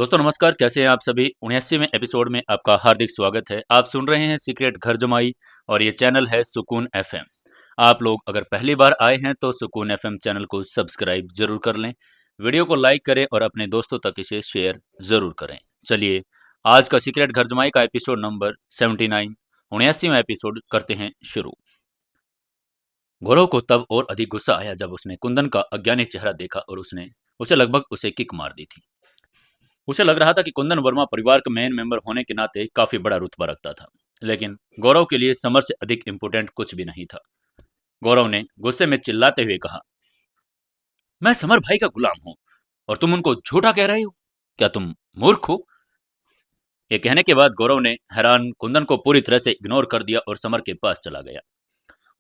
दोस्तों नमस्कार, कैसे हैं आप सभी। 79वें एपिसोड में आपका हार्दिक स्वागत है। आप सुन रहे हैं सीक्रेट घर जमाई और ये चैनल है सुकून एफएम। आप लोग अगर पहली बार आए हैं तो सुकून एफएम चैनल को सब्सक्राइब जरूर कर लें, वीडियो को लाइक करें और अपने दोस्तों तक इसे शेयर जरूर करें। चलिए आज का सीक्रेट घर जमाई का एपिसोड नंबर 79 79वां एपिसोड करते हैं शुरू। गौरव को तब और अधिक गुस्सा आया जब उसने कुंदन का अज्ञानी चेहरा देखा और उसने उसे लगभग उसे किक मार दी थी। उसे लग रहा था कि कुंदन वर्मा परिवार का मेन मेंबर होने के नाते काफी बड़ा रुतबा रखता था, लेकिन गौरव के लिए समर से अधिक इम्पोर्टेंट कुछ भी नहीं था। गौरव ने गुस्से में चिल्लाते हुए कहा, मैं समर भाई का गुलाम हूं और तुम उनको झूठा कह रहे हो। क्या तुम मूर्ख हो? ये कहने के बाद गौरव ने हैरान कुंदन को पूरी तरह से इग्नोर कर दिया और समर के पास चला गया।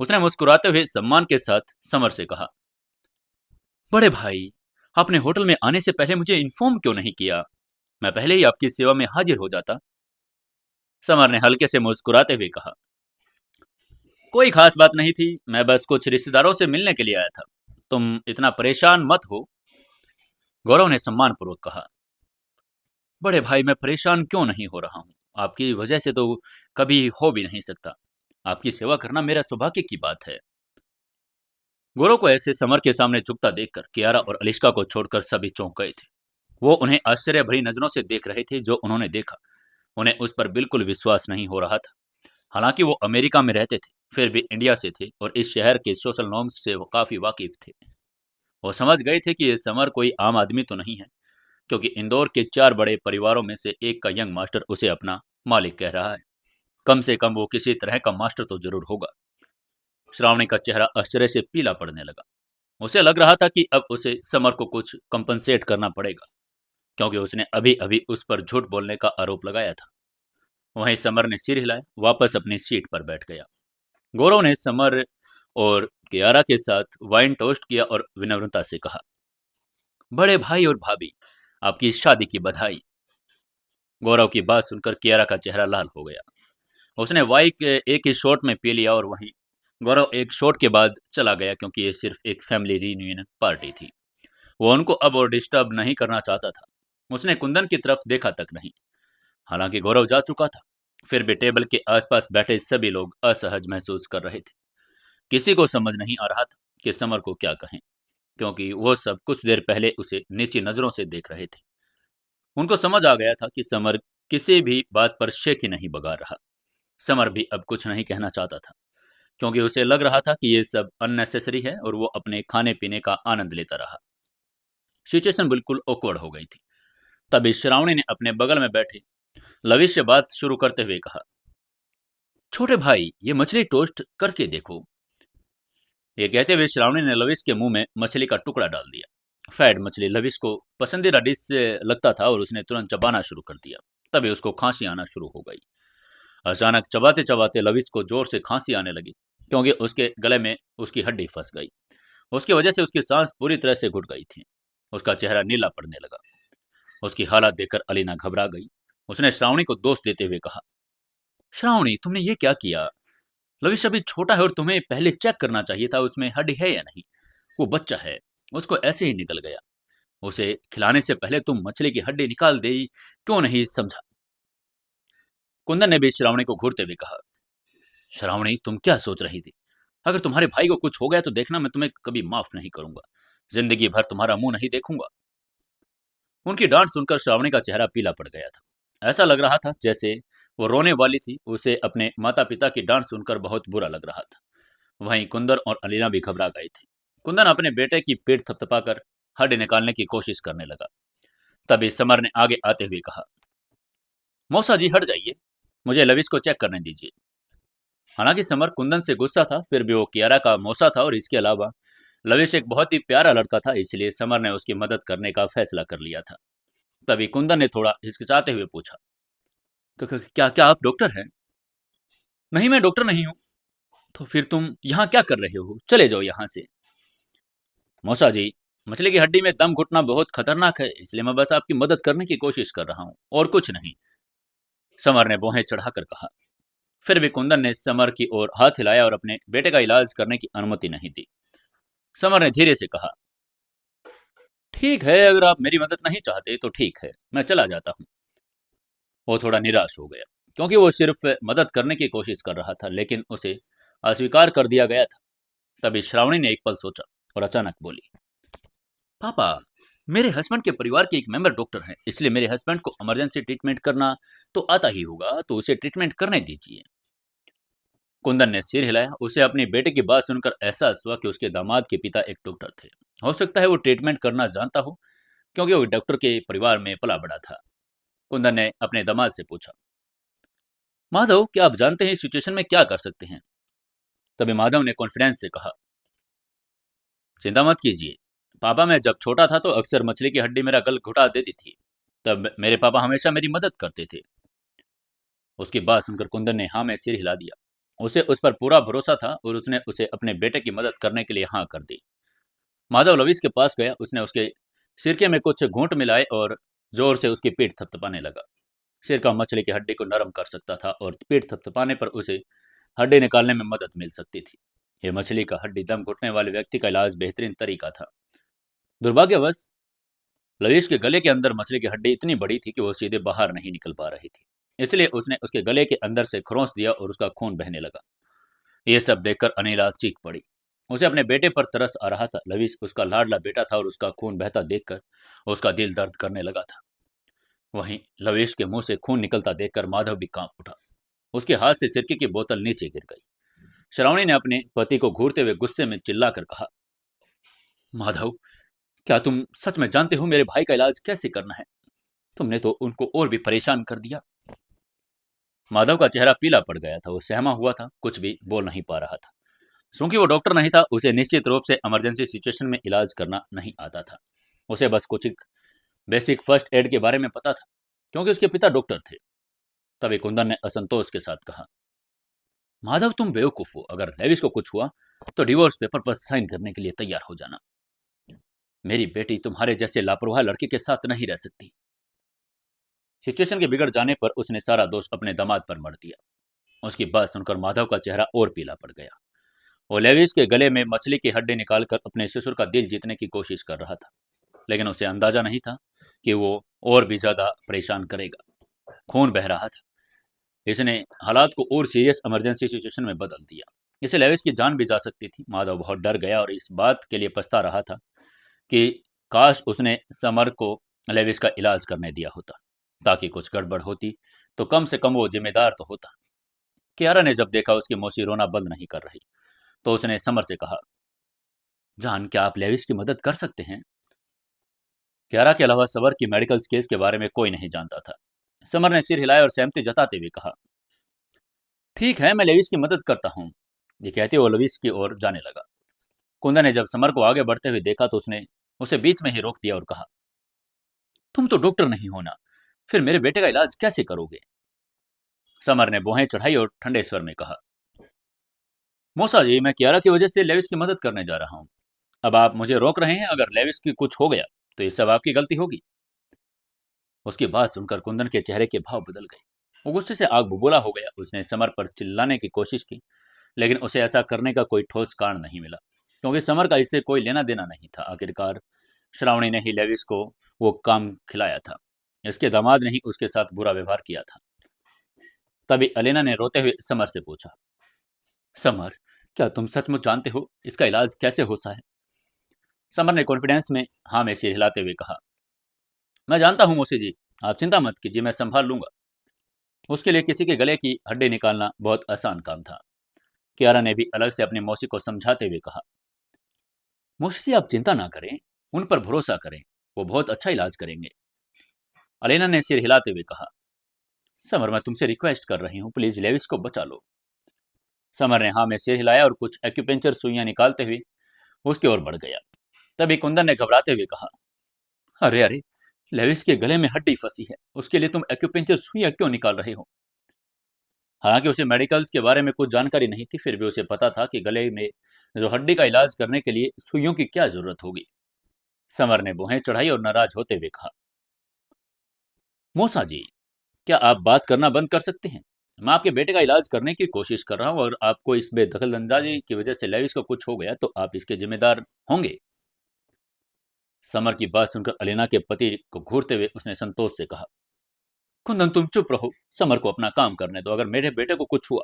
उसने मुस्कुराते हुए सम्मान के साथ समर से कहा, बड़े भाई, आपने होटल में आने से पहले मुझे इन्फॉर्म क्यों नहीं किया? मैं पहले ही आपकी सेवा में हाजिर हो जाता। समर ने हल्के से मुस्कुराते हुए कहा, कोई खास बात नहीं थी, मैं बस कुछ रिश्तेदारों से मिलने के लिए आया था। तुम इतना परेशान मत हो। गौरव ने सम्मानपूर्वक कहा, बड़े भाई, मैं परेशान क्यों नहीं हो रहा हूँ? आपकी वजह से तो कभी हो भी नहीं सकता। आपकी सेवा करना मेरा सौभाग्य की बात है। गौरव को ऐसे समर के सामने झुकता देखकर कियारा और अलिश्का को छोड़कर सभी चौंक गए थे। वो उन्हें आश्चर्य भरी नजरों से देख रहे थे। जो उन्होंने देखा उन्हें उस पर बिल्कुल विश्वास नहीं हो रहा था। हालांकि वो अमेरिका में रहते थे, फिर भी इंडिया से थे और इस शहर के सोशल नॉर्म्स से वो काफी वाकिफ थे। वो समझ गए थे कि ये समर कोई आम आदमी तो नहीं है, क्योंकि इंदौर के 4 बड़े परिवारों में से एक का यंग मास्टर उसे अपना मालिक कह रहा है। कम से कम वो किसी तरह का मास्टर तो जरूर होगा। श्रावणी का चेहरा आश्चर्य से पीला पड़ने लगा। उसे लग रहा था कि अब उसे समर को कुछ कंपनसेट करना पड़ेगा, क्योंकि उसने अभी अभी उस पर झूठ बोलने का आरोप लगाया था। वहीं समर ने सिर हिलाया, वापस अपनी सीट पर बैठ गया। गौरव ने समर और कियारा के साथ वाइन टोस्ट किया और विनम्रता से कहा, बड़े भाई और भाभी, आपकी शादी की बधाई। गौरव की बात सुनकर कियारा का चेहरा लाल हो गया। उसने वाइन के एक ही शॉट में पी लिया और वहीं गौरव एक शॉट के बाद चला गया, क्योंकि ये सिर्फ एक फैमिली रीयूनियन पार्टी थी। वो उनको अब और डिस्टर्ब नहीं करना चाहता था। उसने कुंदन की तरफ देखा तक नहीं। हालांकि गौरव जा चुका था, फिर भी टेबल के आसपास बैठे सभी लोग असहज महसूस कर रहे थे। किसी को समझ नहीं आ रहा था कि समर को क्या कहें, क्योंकि वो सब कुछ देर पहले उसे नीची नजरों से देख रहे थे। उनको समझ आ गया था कि समर किसी भी बात पर शेख ही नहीं बगा रहा। समर भी अब कुछ नहीं कहना चाहता था, क्योंकि उसे लग रहा था कि ये सब अननेसेसरी है और वो अपने खाने पीने का आनंद लेता रहा। सिचुएशन बिल्कुल ऑकवर्ड हो गई थी। तभी श्रावणी ने अपने बगल में बैठे लविश से बात शुरू करते हुए कहा, छोटे भाई, ये मछली टोस्ट करके देखो। ये कहते हुए श्रावणी ने लविश के मुंह में मछली का टुकड़ा डाल दिया। फ्राइड मछली लविश को पसंदीदा डिश से लगता था और उसने तुरंत चबाना शुरू कर दिया। तभी उसको खांसी आना शुरू हो गई। अचानक चबाते चबाते लविश को जोर से खांसी आने लगी, क्योंकि उसके गले में उसकी हड्डी फंस गई। उसकी वजह से उसकी सांस पूरी तरह से घुट गई थी। उसका चेहरा नीला पड़ने लगा। उसकी हालत देखकर अलीना घबरा गई। उसने श्रावणी को दोष देते हुए कहा, श्रावणी, तुमने ये क्या किया? लविश अभी छोटा है और तुम्हें पहले चेक करना चाहिए था उसमें हड्डी है या नहीं। वो बच्चा है, उसको ऐसे ही निकल गया। उसे खिलाने से पहले तुम मछली की हड्डी निकाल दे, क्यों नहीं समझा? कुंदन ने भी श्रावणी को घूरते हुए कहा, श्रावणी, तुम क्या सोच रही थी? अगर तुम्हारे भाई को कुछ हो गया तो देखना, मैं तुम्हें कभी माफ नहीं करूंगा। जिंदगी भर तुम्हारा मुंह नहीं देखूंगा। उनकी डांट सुनकर श्रावणी का चेहरा पीला पड़ गया था। ऐसा लग रहा था जैसे वो रोने वाली थी। उसे अपने माता पिता की डांट सुनकर बहुत बुरा लग रहा था। वहीं कुंदन और अलीना भी घबरा गए थे। कुंदन अपने बेटे की पीठ थपथपाकर हड्डी निकालने की कोशिश करने लगा। तभी समर ने आगे आते हुए कहा, मौसा जी हट जाइए, मुझे लविश को चेक करने दीजिए। हालांकि समर कुंदन से गुस्सा था, फिर भी वो कियारा का मौसा था और इसके अलावा लविश एक बहुत ही प्यारा लड़का था, इसलिए समर ने उसकी मदद करने का फैसला कर लिया था। तभी कुंदन ने थोड़ा हिचकिचाते हुए पूछा, क्या क्या आप डॉक्टर हैं? नहीं, मैं डॉक्टर नहीं हूं। तो फिर तुम यहाँ क्या कर रहे हो? चले जाओ यहाँ से। मौसा जी, मछली की हड्डी में दम घुटना बहुत खतरनाक है, इसलिए मैं बस आपकी मदद करने की कोशिश कर रहा हूँ और कुछ नहीं, समर ने भौहें चढ़ाकर कहा। फिर भी कुंदन ने समर की ओर हाथ हिलाया और अपने बेटे का इलाज करने की अनुमति नहीं दी। समर ने धीरे से कहा, ठीक है, अगर आप मेरी मदद नहीं चाहते तो ठीक है, मैं चला जाता हूँ। वो थोड़ा निराश हो गया, क्योंकि वो सिर्फ मदद करने की कोशिश कर रहा था, लेकिन उसे अस्वीकार कर दिया गया था। तभी श्रावणी ने एक पल सोचा और अचानक बोली, पापा, मेरे हस्बैंड के परिवार के एक मेंबर डॉक्टर हैं, इसलिए मेरे हस्बैंड को इमरजेंसी ट्रीटमेंट करना तो आता ही होगा, तो उसे ट्रीटमेंट करने दीजिए। कुंदन ने सिर हिलाया। उसे अपनी बेटे की बात सुनकर एहसास हुआ कि उसके दामाद के पिता एक डॉक्टर थे। हो सकता है वो ट्रीटमेंट करना जानता हो, क्योंकि वो डॉक्टर के परिवार में पला बड़ा था। कुंदन ने अपने दामाद से पूछा, माधव, क्या आप जानते हैं इस सिचुएशन में क्या कर सकते हैं? तभी माधव ने कॉन्फिडेंस से कहा, चिंता मत कीजिए पापा, मैं जब छोटा था तो अक्सर मछली की हड्डी मेरा गल घुटा देती थी। तब मेरे पापा हमेशा मेरी मदद करते थे। उसकी बात सुनकर कुंदन ने हाँ में सिर हिला दिया। उसे उस पर पूरा भरोसा था और उसने उसे अपने बेटे की मदद करने के लिए हाँ कर दी। माधव लविश के पास गया। उसने उसके सिरके में कुछ घूंट मिलाए और जोर से उसकी पीठ थपथपाने लगा। सिरका मछली की हड्डी को नरम कर सकता था और पीठ थपथपाने पर उसे हड्डी निकालने में मदद मिल सकती थी। यह मछली का हड्डी दम घुटने वाले व्यक्ति का इलाज बेहतरीन तरीका था। दुर्भाग्यवश लवीश के गले के अंदर मछली की हड्डी इतनी बड़ी थी कि वो सीधे बाहर नहीं निकल पा रही थी। इसलिए उसने उसके गले के अंदर से खरोंच दिया और उसका खून बहने लगा। ये सब देखकर अनिला चीख पड़ी। उसे अपने बेटे पर तरस आ रहा था। लवीश उसका लाडला बेटा था और उसका खून बहता देखकर उसका दिल दर्द करने लगा था। वहीं लवेश के मुंह से खून निकलता देखकर माधव भी कांप उठा। उसके हाथ से सिरके की बोतल नीचे गिर गई। श्रावणी ने अपने पति को घूरते हुए गुस्से में चिल्लाकर कहा, माधव, क्या तुम सच में जानते हो मेरे भाई का इलाज कैसे करना है? तुमने तो उनको और भी परेशान कर दिया। माधव का चेहरा पीला पड़ गया था। वो सहमा हुआ था, कुछ भी बोल नहीं पा रहा था। क्योंकि वो डॉक्टर नहीं था, उसे निश्चित रूप से इमरजेंसी सिचुएशन में इलाज करना नहीं आता था। उसे बस कुछ बेसिक फर्स्ट एड के बारे में पता था, क्योंकि उसके पिता डॉक्टर थे। तभी कुंदन ने असंतोष के साथ कहा, माधव, तुम बेवकूफ हो। अगर लेविस को कुछ हुआ तो डिवोर्स पेपर पर साइन करने के लिए तैयार हो जाना। मेरी बेटी तुम्हारे जैसे लापरवाह लड़के के साथ नहीं रह सकती। सिचुएशन के बिगड़ जाने पर उसने सारा दोष अपने दामाद पर मढ़ दिया। उसकी बात सुनकर माधव का चेहरा और पीला पड़ गया। वो लेविस के गले में मछली की हड्डी निकालकर अपने ससुर का दिल जीतने की कोशिश कर रहा था, लेकिन उसे अंदाजा नहीं था कि वो और भी ज्यादा परेशान करेगा। खून बह रहा था। इसने हालात को और सीरियस इमरजेंसी सिचुएशन में बदल दिया। इसे लेविस की जान भी जा सकती थी। माधव बहुत डर गया और इस बात के लिए पछता रहा था कि काश उसने समर को लेविस का इलाज करने दिया होता, ताकि कुछ गड़बड़ होती तो कम से कम वो जिम्मेदार तो होता। कियारा ने जब देखा उसकी मौसी रोना बंद नहीं कर रही, तो उसने समर से कहा, जान, क्या आप लेविस की मदद कर सकते हैं? कियारा के अलावा समर की मेडिकल केस के बारे में कोई नहीं जानता था। समर ने सिर हिलाया और सहमति जताते हुए कहा, ठीक है, मैं लेविस की मदद करता हूँ। ये कहते वो लेविस की ओर जाने लगा। कुंदन ने जब समर को आगे बढ़ते हुए देखा तो उसने उसे बीच में ही रोक दिया और कहा, तुम तो डॉक्टर नहीं हो ना, फिर मेरे बेटे का इलाज कैसे करोगे? समर ने भौहें चढ़ाई और ठंडे स्वर में कहा, मौसा जी, मैं कियारा की वजह से लेविस की मदद करने जा रहा हूँ। अब आप मुझे रोक रहे हैं। अगर लेविस की कुछ हो गया तो ये सब आपकी गलती होगी। उसकी बात सुनकर कुंदन के चेहरे के भाव बदल गए। वो गुस्से से आग बबूला हो गया। उसने समर पर चिल्लाने की कोशिश की, लेकिन उसे ऐसा करने का कोई ठोस कारण नहीं मिला, क्योंकि समर का इससे कोई लेना देना नहीं था। आखिरकार श्रावणी ने ही लेविस को वो काम खिलाया था। इसके दामाद ने ही उसके साथ बुरा व्यवहार किया था। तभी अलेना ने रोते हुए समर से पूछा, समर, क्या तुम सचमुच जानते हो इसका इलाज कैसे होता है? समर ने कॉन्फिडेंस में हाँ में सिर हिलाते हुए कहा, मैं जानता हूँ मौसी जी, आप चिंता मत कीजिए, मैं संभाल लूंगा। उसके लिए किसी के गले की हड्डी निकालना बहुत आसान काम था। कियारा ने भी अलग से अपनी मौसी को समझाते हुए कहा, मौसी जी, आप चिंता ना करें, उन पर भरोसा करें, वो बहुत अच्छा इलाज करेंगे। अलेना ने सिर हिलाते हुए कहा, समर, मैं तुमसे रिक्वेस्ट कर रही हूँ, प्लीज लेविस को बचा लो। समर ने हाँ में सिर हिलाया और कुछ एक्यूपेंचर सुइयां निकालते हुए उसकी ओर बढ़ गया। तभी कुंदन ने घबराते हुए कहा, अरे अरे, लेविस के गले में हड्डी फंसी है, उसके लिए तुम एक्यूपेंचर सुइयां क्यों निकाल रहे हो? हालांकि उसे मेडिकल्स के बारे में कुछ जानकारी नहीं थी, फिर भी उसे पता था कि गले में जो हड्डी का इलाज करने के लिए सुइयों की क्या जरूरत होगी। समर ने भौहें चढ़ाई और नाराज होते हुए कहा, मूसा जी, क्या आप बात करना बंद कर सकते हैं? मैं आपके बेटे का इलाज करने की कोशिश कर रहा हूँ, और आपको इस बेदखल अंदाजी की वजह से लेविस को कुछ हो गया तो आप इसके जिम्मेदार होंगे। समर की बात सुनकर अलीना के पति को घूरते हुए उसने संतोष से कहा, कुंदन तुम चुप रहो, समर को अपना काम करने दो। अगर मेरे बेटे को कुछ हुआ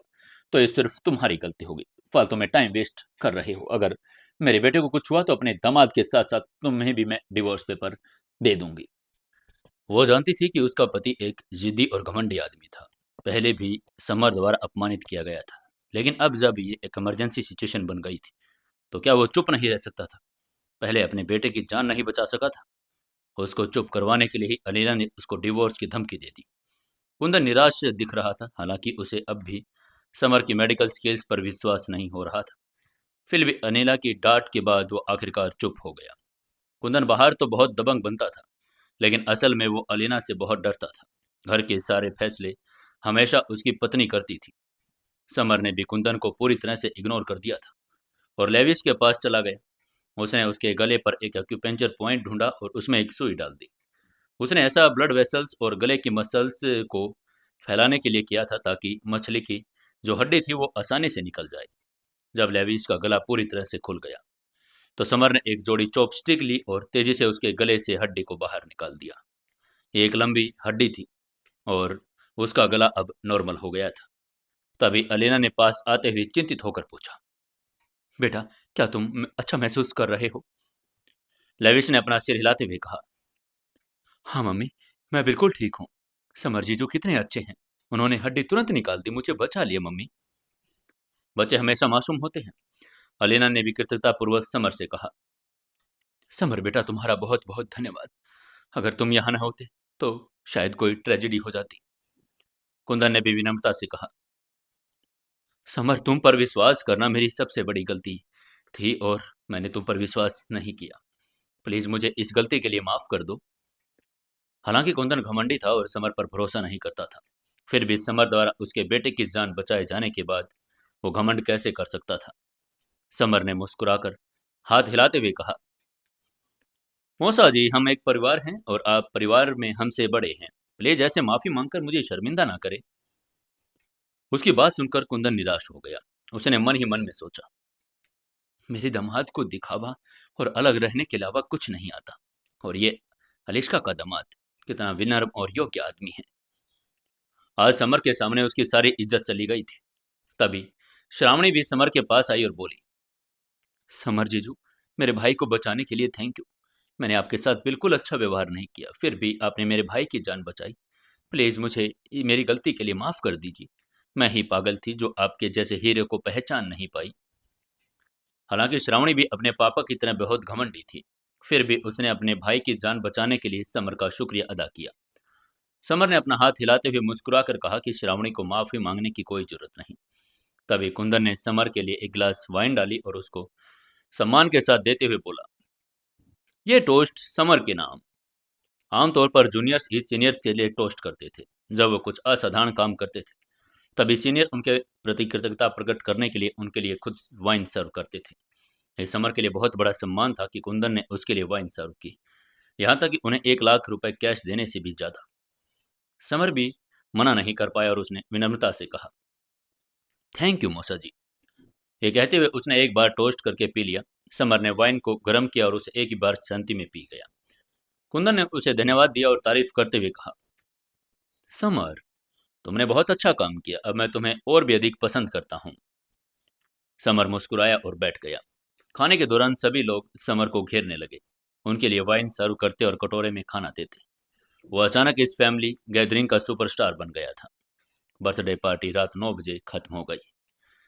तो ये सिर्फ तुम्हारी गलती होगी। फालतू में टाइम वेस्ट कर रहे हो। अगर मेरे बेटे को कुछ हुआ तो अपने दामाद के साथ साथ तुम्हें भी मैं डिवोर्स पेपर दे दूंगी। वो जानती थी कि उसका पति एक जिद्दी और घमंडी आदमी था। पहले भी समर द्वारा अपमानित किया गया था, लेकिन अब जब ये एक इमरजेंसी सिचुएशन बन गई थी तो क्या वो चुप नहीं रह सकता था। पहले अपने बेटे की जान नहीं बचा सका था, उसको चुप करवाने के लिए ही अलीना ने उसको डिवोर्स की धमकी दे दी। कुंदन निराश दिख रहा था, हालांकि उसे अब भी समर की मेडिकल स्किल्स पर विश्वास नहीं हो रहा था। फिर भी अनिला की डांट के बाद वो आखिरकार चुप हो गया। कुंदन बाहर तो बहुत दबंग बनता था, लेकिन असल में वो अलीना से बहुत डरता था। घर के सारे फैसले हमेशा उसकी पत्नी करती थी। समर ने भी कुंदन को पूरी तरह से इग्नोर कर दिया था और लेविस के पास चला गया। उसने उसके गले पर एक एक्यूपेंचर पॉइंट ढूंढा और उसमें एक सुई डाल दी। उसने ऐसा ब्लड वेसल्स और गले की मसल्स को फैलाने के लिए किया था ताकि मछली की जो हड्डी थी वो आसानी से निकल जाए। जब लेविस का गला पूरी तरह से खुल गया तो समर ने एक जोड़ी चॉपस्टिक ली और तेजी से उसके गले से हड्डी को बाहर निकाल दिया। ये एक लंबी हड्डी थी और उसका गला अब नॉर्मल हो गया था। तभी अलीना ने पास आते हुए चिंतित होकर पूछा, बेटा क्या तुम अच्छा महसूस कर रहे हो? लेविस ने अपना सिर हिलाते हुए कहा, हाँ मम्मी, मैं बिल्कुल ठीक हूँ। समर जीजू कितने अच्छे हैं, उन्होंने हड्डी तुरंत निकाल दी, मुझे बचा लिया मम्मी। बच्चे हमेशा मासूम होते हैं, अलीना ने भी कृतज्ञतापूर्वक समर से कहा। समर बेटा तुम्हारा बहुत बहुत धन्यवाद, अगर तुम यहाँ न होते तो शायद कोई ट्रेजेडी हो जाती। कुंदन ने भी विनम्रता से कहा, समर तुम पर विश्वास करना मेरी सबसे बड़ी गलती थी और मैंने तुम पर विश्वास नहीं किया। प्लीज मुझे इस गलती के लिए माफ कर दो। हालांकि कुंदन घमंडी था और समर पर भरोसा नहीं करता था, फिर भी समर द्वारा उसके बेटे की जान बचाए जाने के बाद वो घमंड कैसे कर सकता था। समर ने मुस्कुराकर हाथ हिलाते हुए कहा, मौसा जी हम एक परिवार हैं और आप परिवार में हमसे बड़े हैं, प्लीज ऐसे माफी मांगकर मुझे शर्मिंदा ना करें। उसकी बात सुनकर कुंदन निराश हो गया। उसने मन ही मन में सोचा, मेरे दामाद को दिखावा और अलग रहने के अलावा कुछ नहीं आता, और ये अलिश्का का दामाद कितना विनम्र और योग्य आदमी है। आज समर के सामने उसकी सारी इज्जत चली गई थी। तभी श्रावणी भी समर के पास आई और बोली, समर जीजू, मेरे भाई को बचाने के लिए थैंक यू। मैंने आपके साथ बिल्कुल अच्छा व्यवहार नहीं किया, फिर भी आपने मेरे भाई की जान बचाई। प्लीज मुझे मेरी गलती के लिए माफ कर दीजिए। मैं ही पागल थी जो आपके जैसे हीरे को पहचान नहीं पाई। हालांकि श्रावणी भी अपने पापा की तरह बहुत घमंडी थी, फिर भी उसने अपने भाई की जान बचाने के लिए समर का शुक्रिया अदा किया। समर ने अपना हाथ हिलाते हुए मुस्कुराकर कहा कि श्रावणी को माफी मांगने की कोई जरूरत नहीं। तभी कुंदन ने समर के लिए एक गिलास वाइन डाली और उसको सम्मान के साथ देते हुए बोला, ये टोस्ट समर के नाम। आमतौर पर जूनियर्स ही सीनियर्स के लिए टोस्ट करते थे जब वो कुछ असाधारण काम करते थे। तभी सीनियर उनके प्रति कृतज्ञता प्रकट करने के लिए उनके लिए खुद वाइन सर्व करते थे। ये समर के लिए बहुत बड़ा सम्मान था कि कुंदन ने उसके लिए वाइन सर्व की, यहाँ तक कि उन्हें 1 लाख रुपए कैश देने से भी ज्यादा। समर भी मना नहीं कर पाया और उसने विनम्रता से कहा, थैंक यू मौसा जी। ये कहते हुए उसने एक बार टोस्ट करके पी लिया। समर ने वाइन को गर्म किया और उसे एक ही बार शांति में पी गया। कुंदन ने उसे धन्यवाद दिया और तारीफ करते हुए कहा, समर तुमने बहुत अच्छा काम किया, अब मैं तुम्हें और भी अधिक पसंद करता हूँ। समर मुस्कुराया और बैठ गया। खाने के दौरान सभी लोग समर को घेरने लगे, उनके लिए वाइन सर्व करते और कटोरे में खाना देते। वो अचानक इस फैमिली गैदरिंग का सुपरस्टार बन गया था। बर्थडे पार्टी रात 9 बजे खत्म हो गई।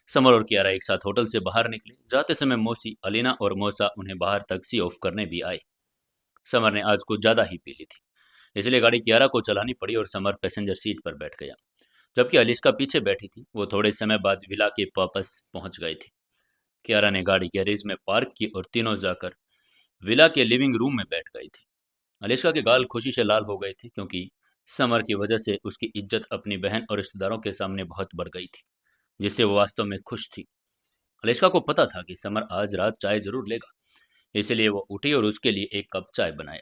समर और कियारा एक साथ होटल से बाहर निकले। जाते समय मौसी, अलीना और मौसा उन्हें बाहर तक सी ऑफ करने भी आए। समर ने आज कुछ ज्यादा ही पी ली थी, इसलिए गाड़ी कियारा को चलानी पड़ी और समर पैसेंजर सीट पर बैठ गया, जबकि अलिश्का पीछे बैठी थी। वो थोड़े समय बाद विला के वापस पहुंच गए थे। कियारा ने गाड़ी गैरेज में पार्क की और तीनों जाकर विला के लिविंग रूम में बैठ गए थे। अलिश्का के गाल खुशी से लाल हो गए थे क्योंकि समर की वजह से उसकी इज्जत अपनी बहन और रिश्तेदारों के सामने बहुत बढ़ गई थी, जिससे वो वास्तव में खुश थी। अलिश्का को पता था कि समर आज रात चाय जरूर लेगा, इसलिए वो उठी और उसके लिए एक कप चाय बनाया।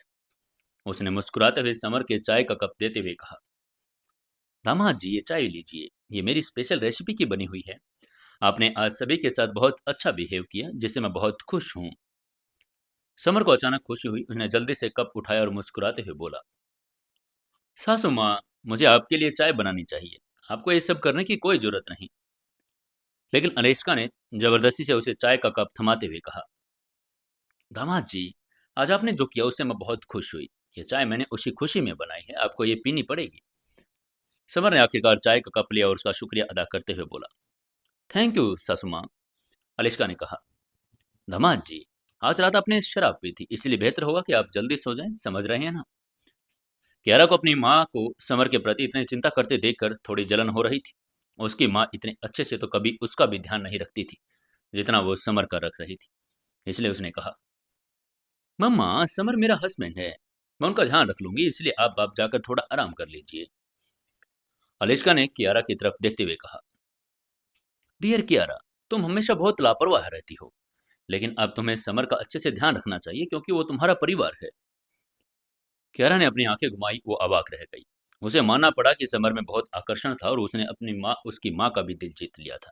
उसने मुस्कुराते हुए समर के चाय का कप देते हुए कहा, दामाद जी ये चाय लीजिए, ये मेरी स्पेशल रेसिपी की बनी हुई है। आपने आज सभी के साथ बहुत अच्छा बिहेव किया, जिससे मैं बहुत खुश हूँ। समर को अचानक खुशी हुई। उसने जल्दी से कप उठाया और मुस्कुराते हुए बोला, सासू माँ, मुझे आपके लिए चाय बनानी चाहिए। आपको ये सब करने की कोई जरूरत नहीं। लेकिन अलेस्का ने जबरदस्ती से उसे चाय का कप थमाते हुए कहा, दामाद जी, आज आपने जो किया उससे मैं बहुत खुश हुई। ये चाय मैंने उसी खुशी में बनाई है, आपको ये पीनी पड़ेगी। समर ने आखिरकार चाय का कप लिया और उसका शुक्रिया अदा करते हुए बोला, थैंक यू सासू माँ। अलिश्का ने कहा, दामाद जी, आज रात आपने शराब पी थी, इसलिए बेहतर होगा कि आप जल्दी सो जाएं, समझ रहे हैं ना। कियारा को अपनी माँ को समर के प्रति इतनी चिंता करते देखकर थोड़ी जलन हो रही थी। उसकी माँ इतने अच्छे से तो कभी उसका भी ध्यान नहीं रखती थी जितना वो समर का रख रही थी। इसलिए उसने कहा, मम्मा, समर मेरा हस्बैंड है, मैं उनका ध्यान रख लूंगी, इसलिए आप जाकर थोड़ा आराम कर लीजिए। अलिश्का ने कियारा की तरफ देखते हुए कहा, डियर कियारा, तुम हमेशा बहुत लापरवाह रहती हो, लेकिन अब तुम्हें समर का अच्छे से ध्यान रखना चाहिए क्योंकि वो तुम्हारा परिवार है। कियारा ने अपनी आंखें घुमाई। वो अवाक रह गई। उसे मानना पड़ा कि समर में बहुत आकर्षण था और उसने अपनी माँ उसकी माँ का भी दिल जीत लिया था।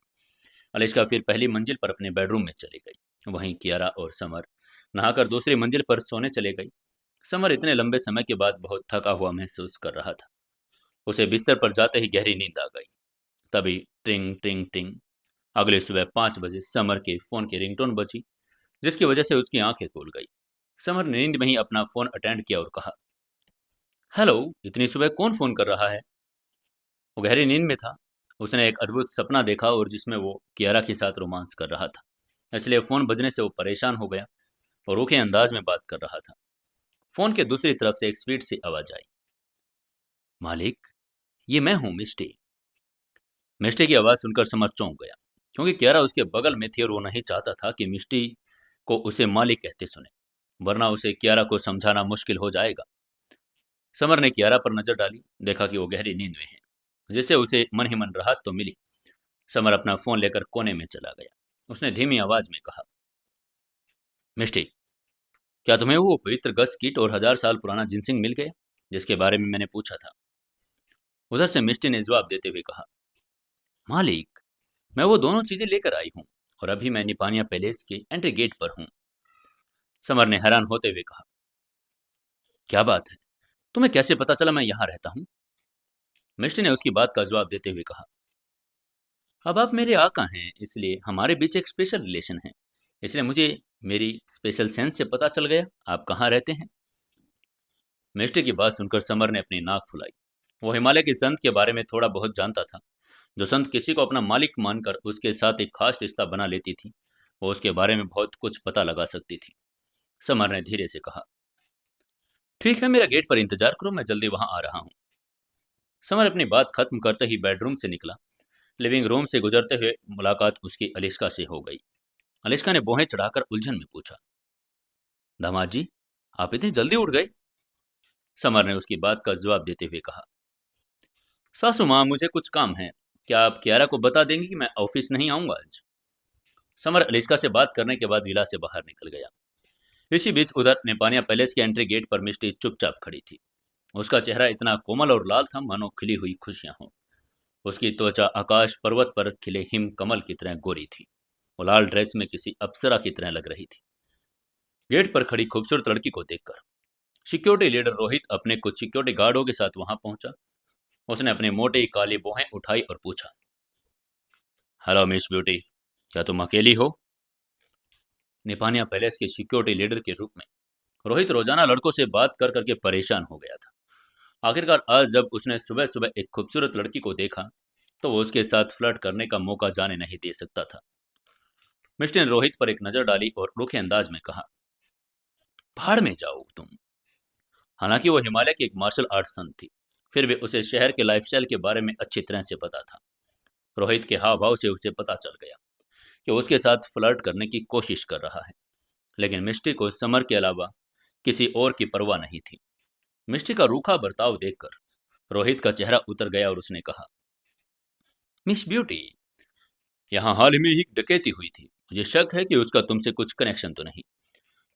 अलिश्का फिर पहली मंजिल पर अपने बेडरूम में चली गई। वहीं कियारा और समर नहाकर दूसरी मंजिल पर सोने चले गई। समर इतने लंबे समय के बाद बहुत थका हुआ महसूस कर रहा था। उसे बिस्तर पर जाते ही गहरी नींद आ गई। तभी टिंग टिंग टिंग, अगले सुबह 5 बजे समर के फोन की रिंगटोन बजी, जिसकी वजह से उसकी आंखें खुल गई। समर ने नींद में ही अपना फोन अटेंड किया और कहा, हेलो, इतनी सुबह कौन फोन कर रहा है। वो गहरी नींद में था। उसने एक अद्भुत सपना देखा और जिसमें वो कियारा के साथ रोमांस कर रहा था, इसलिए फोन बजने से वो परेशान हो गया और रूखे अंदाज में बात कर रहा था। फोन के दूसरी तरफ से एक स्वीट सी आवाज आई, मालिक, ये मैं हूँ, मिस्टी। मिस्टी की आवाज सुनकर समर चौंक गया, क्योंकि कियारा उसके बगल में थी और वो नहीं चाहता था कि मिस्टी को उसे मालिक कहते सुने, वरना उसे कियारा को समझाना मुश्किल हो जाएगा। समर ने कियारा पर नजर डाली, देखा कि वो गहरी नींद में है, जिससे उसे मन ही मन राहत तो मिली। समर अपना फोन लेकर कोने में चला गया। उसने धीमी आवाज में कहा, मिस्टी, क्या तुम्हें वो पवित्र गस किट और 1000 साल पुराना जिनसिंग मिल गया जिसके बारे में मैंने पूछा था। उधर से मिस्टी ने जवाब देते हुए कहा, मालिक, मैं वो दोनों चीजें लेकर आई हूँ और अभी मैं निपानिया पैलेस के एंट्री गेट पर हूँ। समर ने हैरान होते हुए कहा, क्या बात है, तुम्हें कैसे पता चला मैं यहाँ रहता हूँ। मिस्टी ने उसकी बात का जवाब देते हुए कहा, अब आप मेरे आका हैं, इसलिए हमारे बीच एक स्पेशल रिलेशन है। इसलिए मुझे मेरी स्पेशल सेंस से पता चल गया आप कहाँ रहते हैं। मिस्टी की बात सुनकर समर ने अपनी नाक फुलाई। वो हिमालय के संत के बारे में थोड़ा बहुत जानता था। जो संत किसी को अपना मालिक मानकर उसके साथ एक खास रिश्ता बना लेती थी, वो उसके बारे में बहुत कुछ पता लगा सकती थी। समर ने धीरे से कहा, ठीक है, मेरा गेट पर इंतजार करो, मैं जल्दी वहां आ रहा हूँ। समर अपनी बात खत्म करते ही बेडरूम से निकला। लिविंग रूम से गुजरते हुए मुलाकात उसकी अलिश्का से हो गई। अलिश्का ने बोहें चढ़ाकर उलझन में पूछा, दामाद जी, आप इतनी जल्दी उठ गए। समर ने उसकी बात का जवाब देते हुए कहा, सासू माँ, मुझे कुछ काम है, क्या आप कियारा को बता देंगी कि मैं ऑफिस नहीं आऊंगा आज। समर अलिश्का से बात करने के बाद विला से बाहर निकल गया। इसी बीच उधर नेपानिया पैलेस के एंट्री गेट पर मिष्टी चुपचाप खड़ी थी। उसका चेहरा इतना कोमल और लाल था मानो खिली हुई खुशियां हों। उसकी त्वचा आकाश पर्वत पर खिले हिम कमल की तरह गोरी थी। वो लाल ड्रेस में किसी अप्सरा की तरह लग रही थी। गेट पर खड़ी खूबसूरत लड़की को देखकर सिक्योरिटी लीडर रोहित अपने कुछ सिक्योरिटी गार्डों के साथ वहां पहुंचा। उसने अपनी मोटी काली बोहें उठाई और पूछा, हेलो मिस ब्यूटी, क्या तुम अकेली हो। निपानिया पैलेस के सिक्योरिटी लीडर के रूप में रोहित रोजाना लड़कों से बात कर करके परेशान हो गया था। आखिरकार आज जब उसने सुबह सुबह एक खूबसूरत लड़की को देखा, तो वो उसके साथ फ्लर्ट करने का मौका जाने नहीं दे सकता था। मिस्टर ने रोहित पर एक नजर डाली और रूखे अंदाज में कहा, भाड़ में जाओ तुम। हालांकि वो हिमालय की एक मार्शल आर्ट संत थी, फिर भी उसे शहर के लाइफस्टाइल के बारे में अच्छी तरह से पता था। रोहित के हाव भाव से उसे पता चल गया कि वो उसके साथ फ्लर्ट करने की कोशिश कर रहा है। लेकिन मिस्टी को समर के अलावा किसी और की परवाह नहीं थी। मिस्टी का रूखा बर्ताव देखकर रोहित का चेहरा उतर गया और उसने कहा, मिस ब्यूटी, यहाँ हाल ही में ही डकैती हुई थी, मुझे शक है कि उसका तुमसे कुछ कनेक्शन तो नहीं।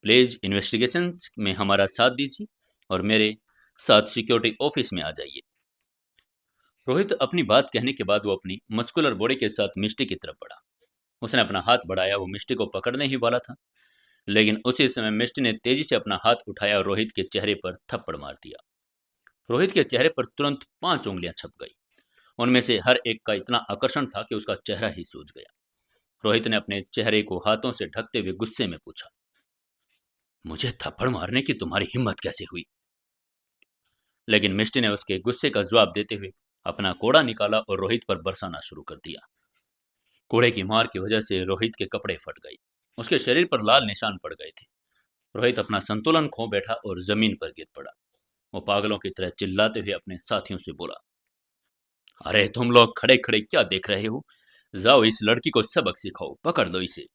प्लीज इन्वेस्टिगेशन में हमारा साथ दीजिए और मेरे साथ सिक्योरिटी ऑफिस में आ जाइए। रोहित अपनी बात कहने के बाद वो अपनी मस्कुलर बॉडी के साथ मिस्टी की तरफ बढ़ा। उसने अपना हाथ बढ़ाया, वो मिस्टी को पकड़ने ही वाला था, लेकिन उसी समय मिष्टी ने तेजी से अपना हाथ उठाया और रोहित के चेहरे पर थप्पड़ मार दिया। रोहित के चेहरे पर तुरंत 5 उंगलियां छप गई। उनमें से हर एक का इतना आकर्षण था कि उसका चेहरा ही सूज गया। रोहित ने अपने चेहरे को हाथों से ढकते हुए गुस्से में पूछा, मुझे थप्पड़ मारने की तुम्हारी हिम्मत कैसे हुई? लेकिन मिष्टी ने उसके गुस्से का जवाब देते हुए अपना कोड़ा निकाला और रोहित पर बरसाना शुरू कर दिया। कोड़े की मार की वजह से रोहित के कपड़े फट गए। उसके शरीर पर लाल निशान पड़ गए थे। रोहित अपना संतुलन खो बैठा और जमीन पर गिर पड़ा। वो पागलों की तरह चिल्लाते हुए अपने साथियों से बोला, अरे तुम लोग खड़े खड़े क्या देख रहे हो? जाओ इस लड़की को सबक सिखाओ, पकड़ लो इसे।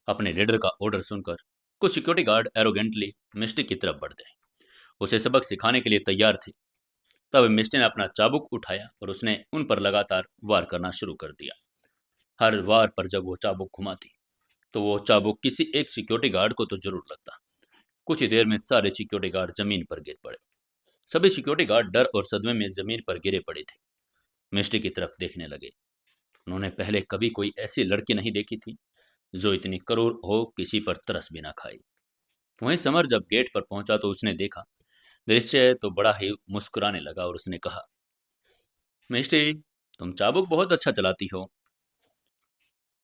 अपने लीडर का ऑर्डर सुनकर कुछ सिक्योरिटी गार्ड एरोगेंटली मिस्टी की तरफ बढ़ गए। उसे सबक सिखाने के लिए तैयार थे। तब मिस्टी ने अपना चाबुक उठाया और उसने उन पर लगातार वार करना शुरू कर दिया। हर वार पर जब वो चाबुक घुमाती तो वो चाबुक किसी एक सिक्योरिटी गार्ड को तो जरूर लगता। कुछ ही देर में सारे सिक्योरिटी गार्ड जमीन पर गिर पड़े। सभी सिक्योरिटी गार्ड डर और सदमे में जमीन पर गिरे पड़े थे। मिस्टी की तरफ देखने लगे। उन्होंने पहले कभी कोई ऐसी लड़की नहीं देखी थी जो इतनी क्रूर हो, किसी पर तरस भी ना खाई। वहीं समर जब गेट पर पहुंचा तो उसने देखा दृश्य तो बड़ा ही मुस्कुराने लगा और उसने कहा, मिस्टी, तुम चाबुक बहुत अच्छा चलाती हो।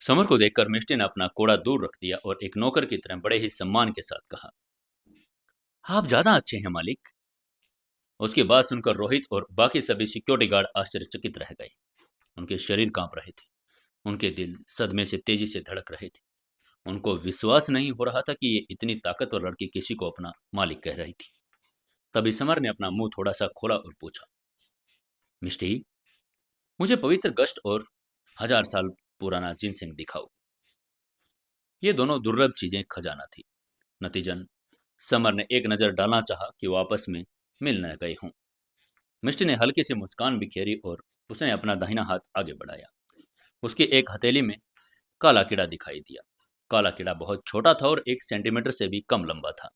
समर को देखकर मिस्टी ने अपना कोड़ा दूर रख दिया और एक नौकर की तरह बड़े ही सम्मान के साथ कहा, आप ज्यादा अच्छे हैं मालिक। उसकी बात सुनकर रोहित और बाकी सभी सिक्योरिटी गार्ड आश्चर्यचकित रह गए। उनके शरीर कांप रहे थे। उनके दिल सदमे से तेजी से धड़क रहे थे। उनको विश्वास नहीं हो रहा था कि ये इतनी ताकतवर लड़की किसी को अपना मालिक कह रही थी। तभी समर ने अपना मुंह थोड़ा सा खोला और पूछा, मिस्टी, मुझे पवित्र गश्त और 1000 साल पुराना जिनसेंग दिखाओ। ये दोनों दुर्लभ चीजें खजाना थी। नतीजन समर ने एक नजर डालना चाहा कि वो आपस में मिल न गए हों। मिस्टी ने हल्की सी मुस्कान बिखेरी और उसने अपना दाहिना हाथ आगे बढ़ाया। उसकी एक हथेली में काला कीड़ा दिखाई दिया। काला कीड़ा बहुत छोटा था और 1 सेंटीमीटर से भी कम लंबा था,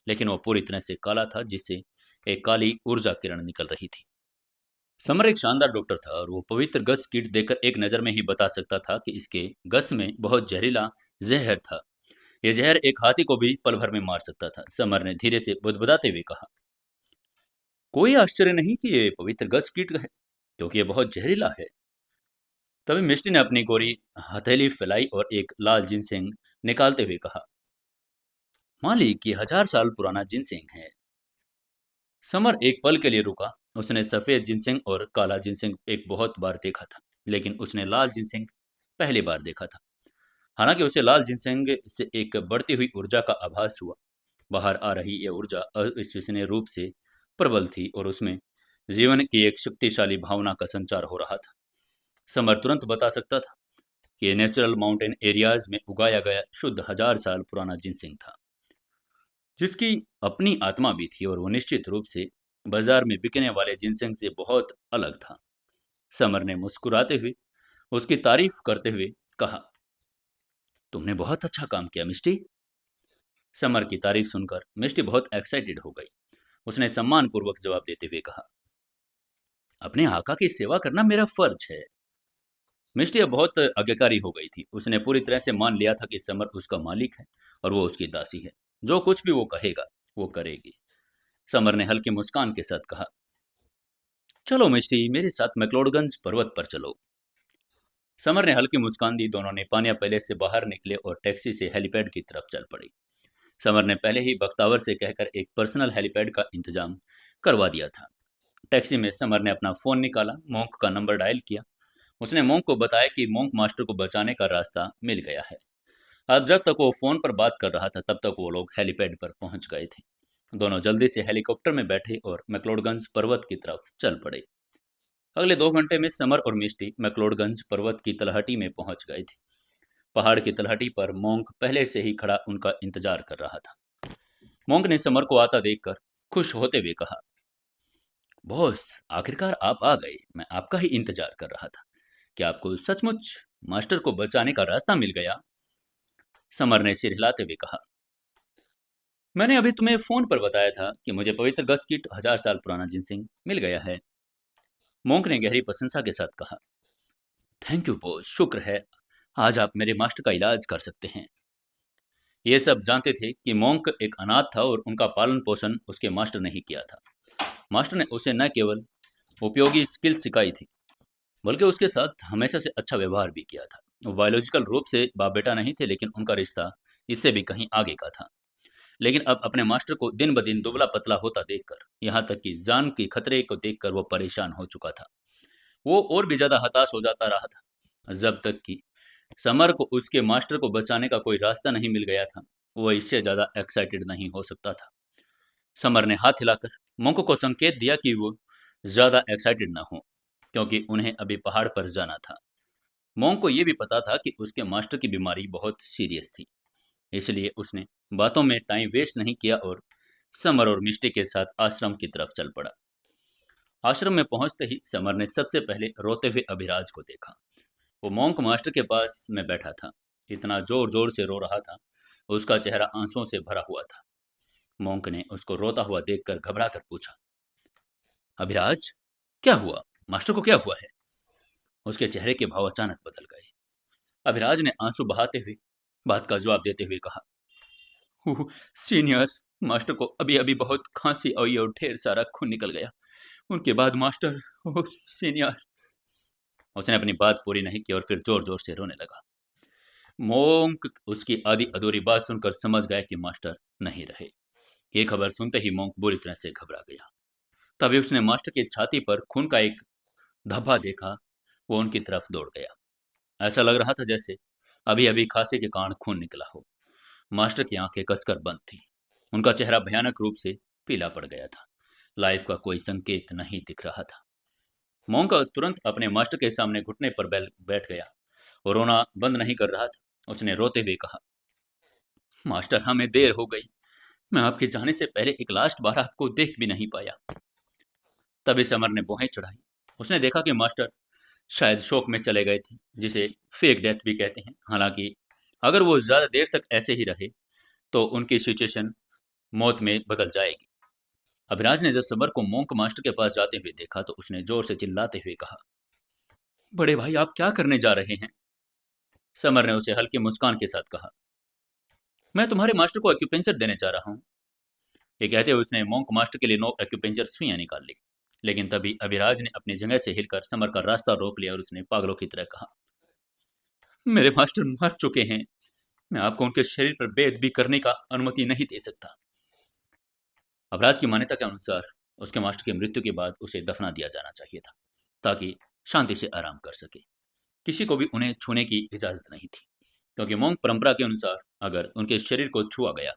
लेकिन वह पूरी तरह से काला था, जिससे एक काली ऊर्जा किरण निकल रही थी। समर एक शानदार डॉक्टर था और वो पवित्र गस किट देखकर एक नज़र में ही बता सकता था कि इसके गस में बहुत जहरीला जहर था। यह जहर एक हाथी को भी पल भर में मार सकता था। समर ने धीरे से बुदबुदाते हुए कहा, कोई आश्चर्य नहीं कि ये पवित्र गस किट है, क्योंकि ये बहुत जहरीला है। तभी मिस्टी ने अपनी गोरी हथेली फैलाई और एक लाल जिनसेंग निकालते हुए कहा, मालिक, ये 1000 साल पुराना जिनसेंग है। समर एक पल के लिए रुका। उसने सफेद जिनसेंग और काला जिनसेंग एक बहुत बार देखा था, लेकिन उसने लाल जिनसेंग पहली बार देखा था। हालांकि उसे लाल जिनसेंग से एक बढ़ती हुई ऊर्जा का आभास हुआ। बाहर आ रही यह ऊर्जा अविश्वसनीय रूप से प्रबल थी और उसमें जीवन की एक शक्तिशाली भावना का संचार हो रहा था। समर तुरंत बता सकता था कि ये नेचुरल माउंटेन एरियाज में उगाया गया शुद्ध 1000 साल पुराना जिनसेंग था, जिसकी अपनी आत्मा भी थी और वो निश्चित रूप से बाजार में बिकने वाले जिनसेंग से बहुत अलग था। समर ने मुस्कुराते हुए उसकी तारीफ करते हुए कहा, तुमने बहुत अच्छा काम किया मिस्टी। समर की तारीफ सुनकर मिस्टी बहुत एक्साइटेड हो गई। उसने सम्मान पूर्वक जवाब देते हुए कहा, अपने आका की सेवा करना मेरा फर्ज है। मिस्टी अब बहुत आज्ञाकारी हो गई थी। उसने पूरी तरह से मान लिया था कि समर उसका मालिक है और वो उसकी दासी है। जो कुछ भी वो कहेगा वो करेगी। समर ने हल्की मुस्कान के साथ कहा, चलो मिस्टी, मेरे साथ मैक्लोडगंज पर्वत पर चलो। समर ने हल्की मुस्कान दी। दोनों ने पानिया पैलेस से बाहर निकले और टैक्सी से हेलीपैड की तरफ चल पड़ी। समर ने पहले ही बख्तावर से कहकर एक पर्सनल हेलीपैड का इंतजाम करवा दिया था। टैक्सी में समर ने अपना फोन निकाला, मोंक का नंबर डायल किया। उसने मोंक को बताया कि मोंक मास्टर को बचाने का रास्ता मिल गया है। अब जब तक वो फोन पर बात कर रहा था तब तक वो लोग हेलीपैड पर पहुंच गए थे। दोनों जल्दी से हेलीकॉप्टर में बैठे और मैक्लोडगंज पर्वत की तरफ चल पड़े। अगले 2 घंटे में समर और मिस्टी मैक्लोडगंज पर्वत की तलहटी में पहुंच गए थे। पहाड़ की तलहटी पर मोंक पहले से ही खड़ा उनका इंतजार कर रहा था। मोंक ने समर को आता देखकर खुश होते हुए कहा, बॉस, आखिरकार आप आ गए। मैं आपका ही इंतजार कर रहा था। क्या आपको सचमुच मास्टर को बचाने का रास्ता मिल गया? समर ने सिर हिलाते हुए कहा, मैंने अभी तुम्हें फोन पर बताया था कि मुझे पवित्र गस किट 1000 साल पुराना जिनसिंग मिल गया है। मोंक ने गहरी प्रशंसा के साथ कहा, थैंक यू बॉस, शुक्र है। आज आप मेरे मास्टर का इलाज कर सकते हैं। ये सब जानते थे कि मोंक एक अनाथ था और उनका पालन पोषण उसके मास्टर ने ही किया था। मास्टर ने उसे न केवल उपयोगी स्किल्स सिखाई थी, बल्कि उसके साथ हमेशा से अच्छा व्यवहार भी किया था। वो बायोलॉजिकल रूप से बाप बेटा नहीं थे, लेकिन उनका रिश्ता इससे भी कहीं आगे का था। लेकिन अब अपने मास्टर को दिन ब दिन दुबला पतला होता देखकर, यहाँ तक कि जान के खतरे को देखकर वो परेशान हो चुका था। वो और भी ज्यादा हताश हो जाता रहा था, जब तक कि समर को उसके मास्टर को बचाने का कोई रास्ता नहीं मिल गया था। वो इससे ज्यादा एक्साइटेड नहीं हो सकता था। समर ने हाथ हिलाकर मोंको को संकेत दिया कि वो ज्यादा एक्साइटेड न हो, क्योंकि उन्हें अभी पहाड़ पर जाना था। मोंग को यह भी पता था कि उसके मास्टर की बीमारी बहुत सीरियस थी, इसलिए उसने बातों में टाइम वेस्ट नहीं किया और समर और मिस्टी के साथ आश्रम की तरफ चल पड़ा। आश्रम में पहुंचते ही समर ने सबसे पहले रोते हुए अभिराज को देखा। वो मोंक मास्टर के पास में बैठा था, इतना जोर जोर से रो रहा था, उसका चेहरा आंसुओं से भरा हुआ था। मोंक ने उसको रोता हुआ देखकर घबरा कर पूछा, अभिराज, क्या हुआ? मास्टर को क्या हुआ है? उसके चेहरे के भाव अचानक बदल गए। अभिराज ने आंसू बहाते हुए बात का जवाब देते हुए कहा, "ओह, सीनियर, मास्टर को अभी अभी बहुत खांसी आई और ढेर सारा खून निकल गया। उनके बाद मास्टर, ओह सीनियर।" उसने अपनी बात पूरी नहीं की और फिर जोर जोर से रोने लगा। मोंक उसकी आधी अधूरी बात सुनकर समझ गया कि मास्टर नहीं रहे। ये खबर सुनते ही मोंक बुरी तरह से घबरा गया। तभी उसने मास्टर की छाती पर खून का एक धब्बा देखा। वो उनकी तरफ दौड़ गया। ऐसा लग रहा था जैसे अभी अभी खांसी के कारण खून निकला हो। मास्टर की आंखें कसकर बंद थी। उनका चेहरा भयानक रूप से पीला पड़ गया था। लाइफ का कोई संकेत नहीं दिख रहा था। मोंक तुरंत अपने मास्टर के सामने घुटने पर बैठ गया और रोना बंद नहीं कर रहा था। उसने रोते हुए कहा, मास्टर, हमें देर हो गई। मैं आपके जाने से पहले एक लास्ट बार आपको देख भी नहीं पाया। तभी समर ने भौहें चढ़ाई। उसने देखा कि मास्टर शायद शोक में चले गए थे, जिसे फेक डेथ भी कहते हैं। हालांकि अगर वो ज्यादा देर तक ऐसे ही रहे तो उनकी सिचुएशन मौत में बदल जाएगी। अभिराज ने जब समर को मोंक मास्टर के पास जाते हुए देखा तो उसने जोर से चिल्लाते हुए कहा, बड़े भाई, आप क्या करने जा रहे हैं? समर ने उसे हल्की मुस्कान के साथ कहा, मैं तुम्हारे मास्टर को एक्यूपेंचर देने जा रहा हूँ। ये कहते हुए उसने मोंक मास्टर के लिए नो एक्यूपेंचर सुइयां निकाल ली। लेकिन तभी अभिराज ने अपनी जगह से हिलकर समर का रास्ता रोक लिया और उसने पागलों की तरह कहा, मेरे मास्टर मर चुके हैं। मैं आपको उनके शरीर पर बेअदबी करने का अनुमति नहीं दे सकता। अभिराज की मान्यता के अनुसार उसके मास्टर की मृत्यु के बाद उसे दफना दिया जाना चाहिए था, ताकि शांति से आराम कर सके। किसी को भी उन्हें छूने की इजाजत नहीं थी, क्योंकि मोंक परंपरा के अनुसार अगर उनके शरीर को छुआ गया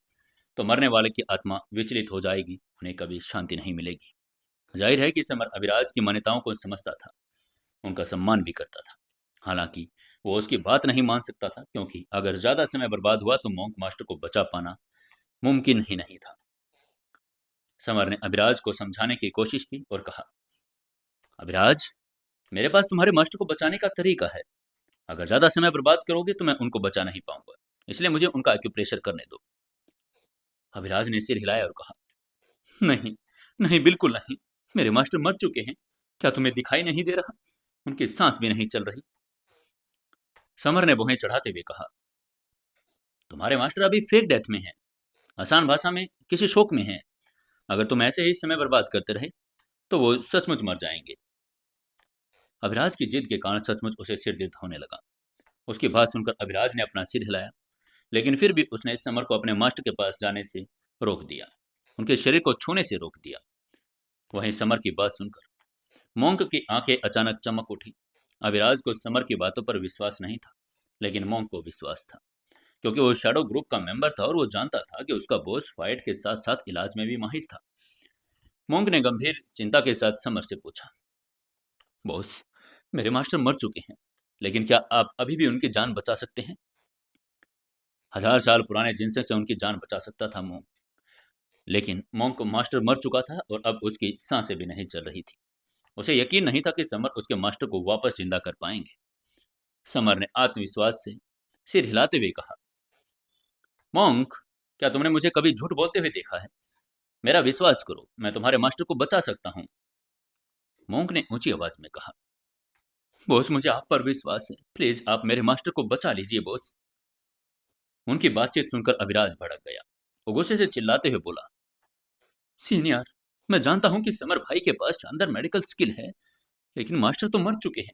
तो मरने वाले की आत्मा विचलित हो जाएगी, उन्हें कभी शांति नहीं मिलेगी। जाहिर है कि समर अभिराज की मान्यताओं को समझता था, उनका सम्मान भी करता था। हालांकि वो उसकी बात नहीं मान सकता था, क्योंकि अगर ज्यादा समय बर्बाद हुआ तो मोंक मास्टर को बचा पाना मुमकिन ही नहीं था। समर ने अभिराज को समझाने की कोशिश की और कहा, अभिराज, मेरे पास तुम्हारे मास्टर को बचाने का तरीका है। अगर ज्यादा समय बर्बाद करोगे तो मैं उनको बचा नहीं पाऊंगा, इसलिए मुझे उनका एक्यूप्रेशर करने दो। अभिराज ने सिर हिलाया और कहा, नहीं, नहीं, बिल्कुल नहीं। मेरे मास्टर मर चुके हैं। क्या तुम्हें दिखाई नहीं दे रहा? उनकी सांस भी नहीं चल रही। समर ने भौहें चढ़ाते हुए कहा, तुम्हारे मास्टर अभी फेक डेथ में हैं। आसान भाषा में किसी शोक में हैं। अगर तुम ऐसे ही समय बर्बाद करते रहे तो वो सचमुच मर जाएंगे। अभिराज की जिद के कारण सचमुच उसे सिर दर्द होने लगा। उसकी बात सुनकर अभिराज ने अपना सिर हिलाया, लेकिन फिर भी उसने समर को अपने मास्टर के पास जाने से रोक दिया, उनके शरीर को छूने से रोक दिया। वहीं समर की बात सुनकर मोंक की आंखें अचानक चमक उठी। अभिराज को समर की बातों पर विश्वास नहीं था, लेकिन मोंक को विश्वास था, क्योंकि वो शैडो ग्रुप का मेंबर था और वो जानता था कि उसका बॉस फाइट के साथ साथ इलाज में भी माहिर था। मोंक ने गंभीर चिंता के साथ समर से पूछा, बॉस, मेरे मास्टर मर चुके हैं, लेकिन क्या आप अभी भी उनकी जान बचा सकते हैं? 1000 साल पुराने जिनसे से उनकी जान बचा सकता था मोंक, लेकिन मोंक मास्टर मर चुका था और अब उसकी सांसें भी नहीं चल रही थी। उसे यकीन नहीं था कि समर उसके मास्टर को वापस जिंदा कर पाएंगे। समर ने आत्मविश्वास से सिर हिलाते हुए कहा, मोंक, क्या तुमने मुझे कभी झूठ बोलते हुए देखा है? मेरा विश्वास करो, मैं तुम्हारे मास्टर को बचा सकता हूँ। मोंक ने ऊंची आवाज में कहा, बॉस, मुझे आप पर विश्वास है। प्लीज आप मेरे मास्टर को बचा लीजिए बॉस। उनकी बातचीत सुनकर अभिराज भड़क गया। वो गुस्से से चिल्लाते हुए बोला, सीनियर, मैं जानता हूं कि समर भाई के पास शानदार मेडिकल स्किल है, लेकिन मास्टर तो मर चुके हैं।